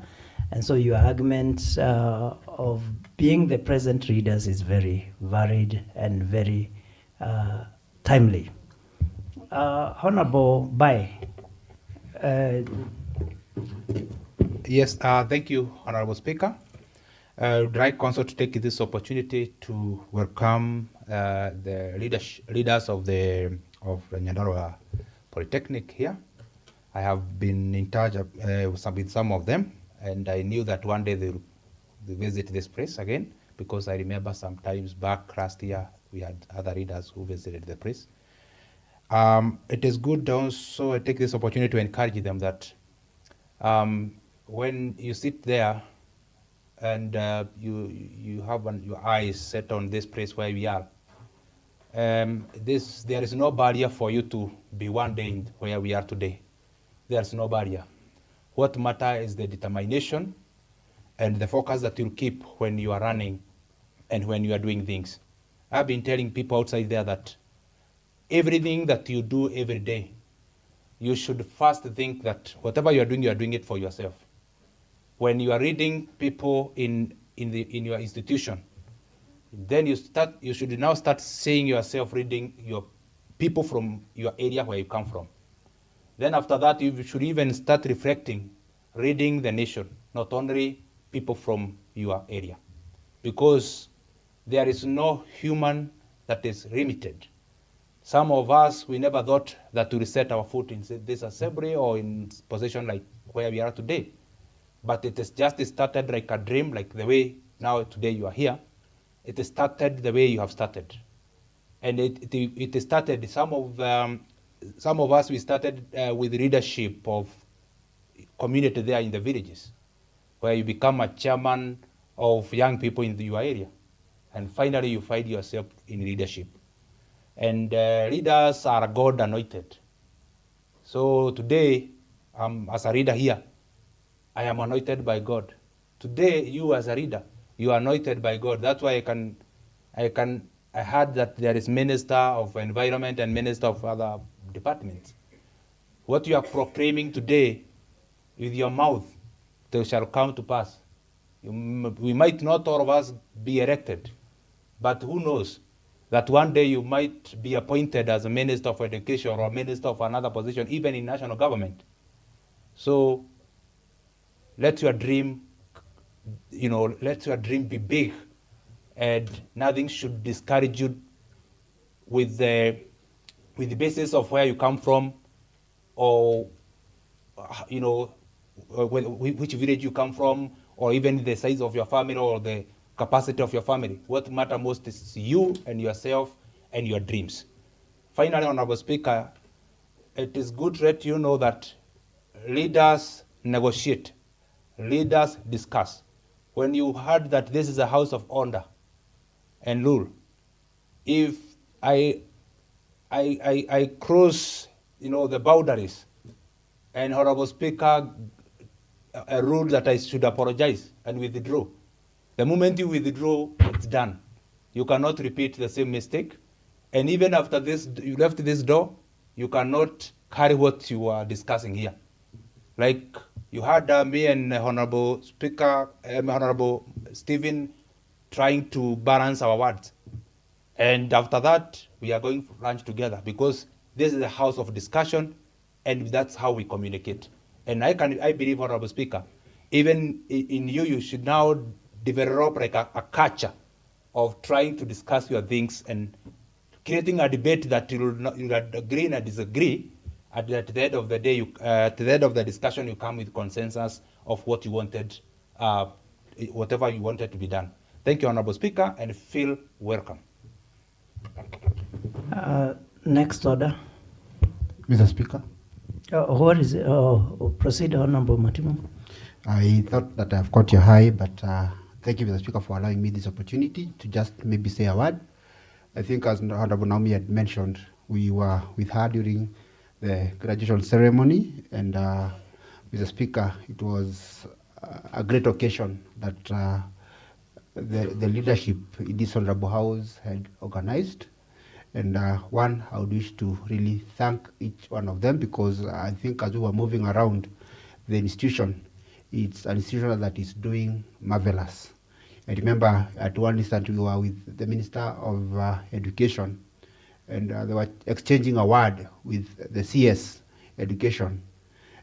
And so your argument of being the present readers is very varied and very timely. Honorable Bai. Yes, thank you, Honorable Speaker. I would like also to take this opportunity to welcome the leaders of the Nyandarua Polytechnic here. I have been in touch with some of them, and I knew that one day they will visit this place again, because I remember sometimes back last year we had other leaders who visited the place. It is good also, I take this opportunity to encourage them that when you sit there and you have your eyes set on this place where we are, there is no barrier for you to be one day where we are today. There's no barrier. What matters is the determination and the focus that you'll keep when you are running and when you are doing things. I've been telling people outside there that everything that you do every day, you should first think that whatever you are doing it for yourself. When you are reading people in your institution, then you should now start saying yourself reading your people from your area where you come from. Then after that, you should even start reflecting, reading the nation, not only people from your area. Because there is no human that is limited. Some of us, we never thought that we set our foot in this assembly or in position like where we are today. But it has just started like a dream, like the way now today you are here. It started the way you have started. And it started, some of us, we started with leadership of community there in the villages, where you become a chairman of young people in your area. And finally you find yourself in leadership. And leaders are God anointed. So today, as a leader here, I am anointed by God. Today, you as a leader, you are anointed by God. That's why I heard that there is Minister of Environment and Minister of other departments. What you are proclaiming today with your mouth, they shall come to pass. We might not all of us be elected, but who knows that one day you might be appointed as a Minister of Education or a Minister of another position, even in national government. So let your dream, let your dream be big, and nothing should discourage you with the basis of where you come from, or which village you come from, or even the size of your family or the capacity of your family. What matters most is you and yourself and your dreams. Finally, Honorable Speaker, it is good to let you know that leaders negotiate, leaders discuss. When you heard that this is a house of order and rule, if I cross, the boundaries, and Honorable Speaker ruled that I should apologize and withdraw, the moment you withdraw, it's done. You cannot repeat the same mistake. And even after this, you left this door, you cannot carry what you are discussing here. Like you had me and Honorable Speaker, Honorable Stephen, trying to balance our words. And after that, we are going for lunch together, because this is a house of discussion, and that's how we communicate. And I believe, Honorable Speaker, even in you should now develop like a culture of trying to discuss your things and creating a debate that you'll agree and disagree, at the end of the day, at the end of the discussion, you come with consensus of what you wanted, whatever you wanted to be done. Thank you, Honorable Speaker, and feel welcome. Next order. Mr. Speaker. What is it? Proceed, Honorable Matimu. I thought that I've caught your eye, but thank you, Mr. Speaker, for allowing me this opportunity to just maybe say a word. I think, as Honorable Naomi had mentioned, we were with her during the graduation ceremony, and Mr. Speaker, it was a great occasion that the leadership in this Honorable House had organized. And one, I would wish to really thank each one of them, because I think as we were moving around the institution, it's an institution that is doing marvelous. I remember at one instant we were with the Minister of Education, and they were exchanging a word with the CS Education.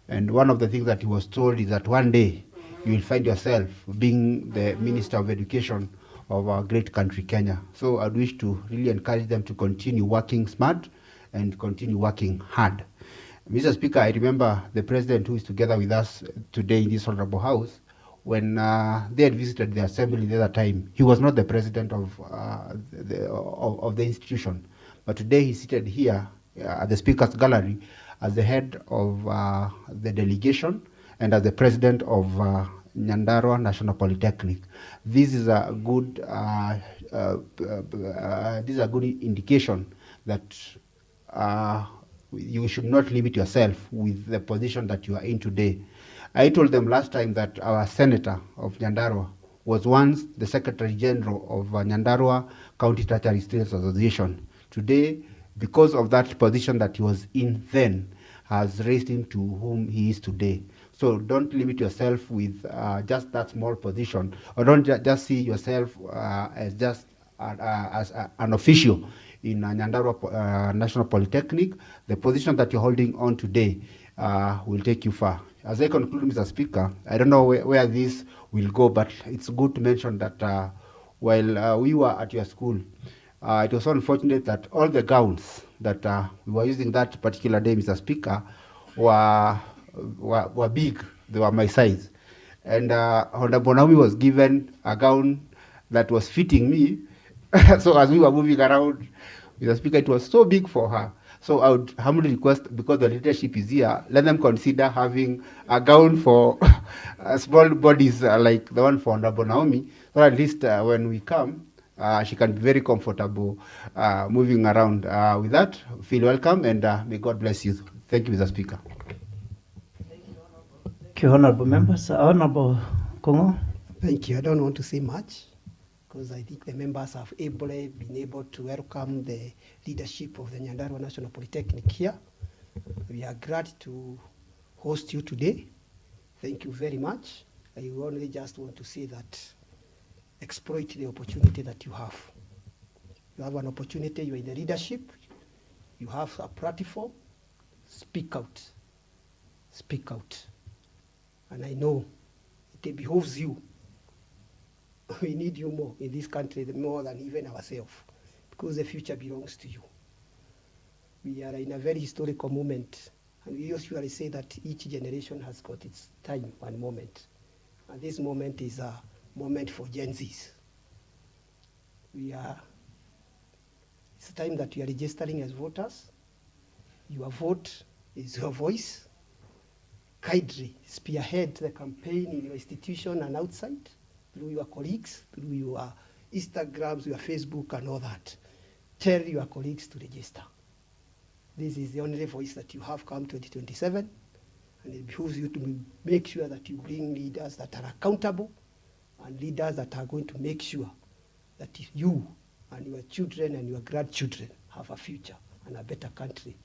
And one of the things that he was told is that one day you will find yourself being the Minister of Education of our great country, Kenya. So I'd wish to really encourage them to continue working smart and continue working hard. Mr. Speaker, I remember the President, who is together with us today in this Honorable House, when they had visited the Assembly the other time, he was not the President of the institution. But today he's seated here at the Speaker's Gallery as the head of the delegation and as the President of Nyandarua National Polytechnic. This is a good indication that you should not limit yourself with the position that you are in today. I told them last time that our senator of Nyandarua was once the Secretary General of Nyandarua County Tertiary Students Association. Today, because of that position that he was in then, has raised him to whom he is today. So don't limit yourself with just that small position, or don't just see yourself as just as an official in Nyandarua National Polytechnic. The position that you're holding on today will take you far. As I conclude, Mr. Speaker, I don't know where this will go, but it's good to mention that while we were at your school, it was so unfortunate that all the gowns that we were using that particular day, Mr. Speaker, were big. They were my size. And Honorable Naomi was given a gown that was fitting me. So as we were moving around, Mr. Speaker, it was so big for her. So I would humbly request, because the leadership is here, let them consider having a gown for small bodies like the one for Honorable Naomi, so at least when we come, she can be very comfortable moving around. With that, feel welcome, and may God bless you. Thank you, Mr. Speaker. Thank you, Honorable Members. Honorable Kongo. Thank you. I don't want to say much, because I think the members have been able to welcome the leadership of the Nyandarua National Polytechnic here. We are glad to host you today. Thank you very much. I only just want to say that exploit the opportunity that you have. You have an opportunity, you're in the leadership, you have a platform, speak out. Speak out. And I know it behoves you. We need you more in this country, more than even ourselves, because the future belongs to you. We are in a very historical moment, and we usually say that each generation has got its time and moment. And this moment is a moment for Gen Zs. It's time that you are registering as voters. Your vote is your voice. Kindly spearhead the campaign in your institution and outside, through your colleagues, through your Instagrams, your Facebook, and all that. Tell your colleagues to register. This is the only voice that you have come 2027, and it behooves you to make sure that you bring leaders that are accountable, and leaders that are going to make sure that you and your children and your grandchildren have a future and a better country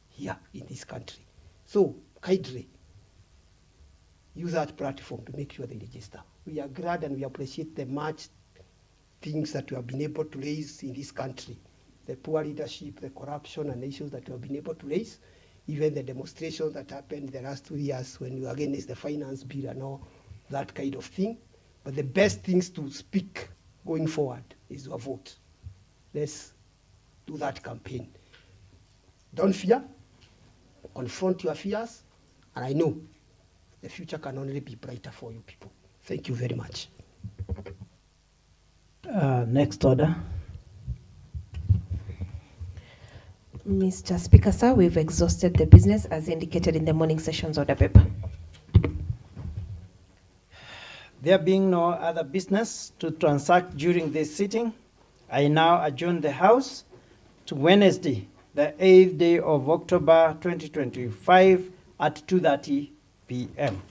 here in this country. So, kindly use that platform to make sure they register. We are glad and we appreciate the much things that we have been able to raise in this country. The poor leadership, the corruption and issues that we have been able to raise, even the demonstrations that happened the last 2 years when we were against the finance bill and all that kind of thing. But the best things to speak going forward is your vote. Let's do that campaign. Don't fear. confront your fears, and I know the future can only be brighter for you people. Thank you very much. Next order. Mr. Speaker, sir, we've exhausted the business as indicated in the morning session's order paper. There being no other business to transact during this sitting, I now adjourn the House to Wednesday, the 8th day of October 2025 at 2:30 p.m.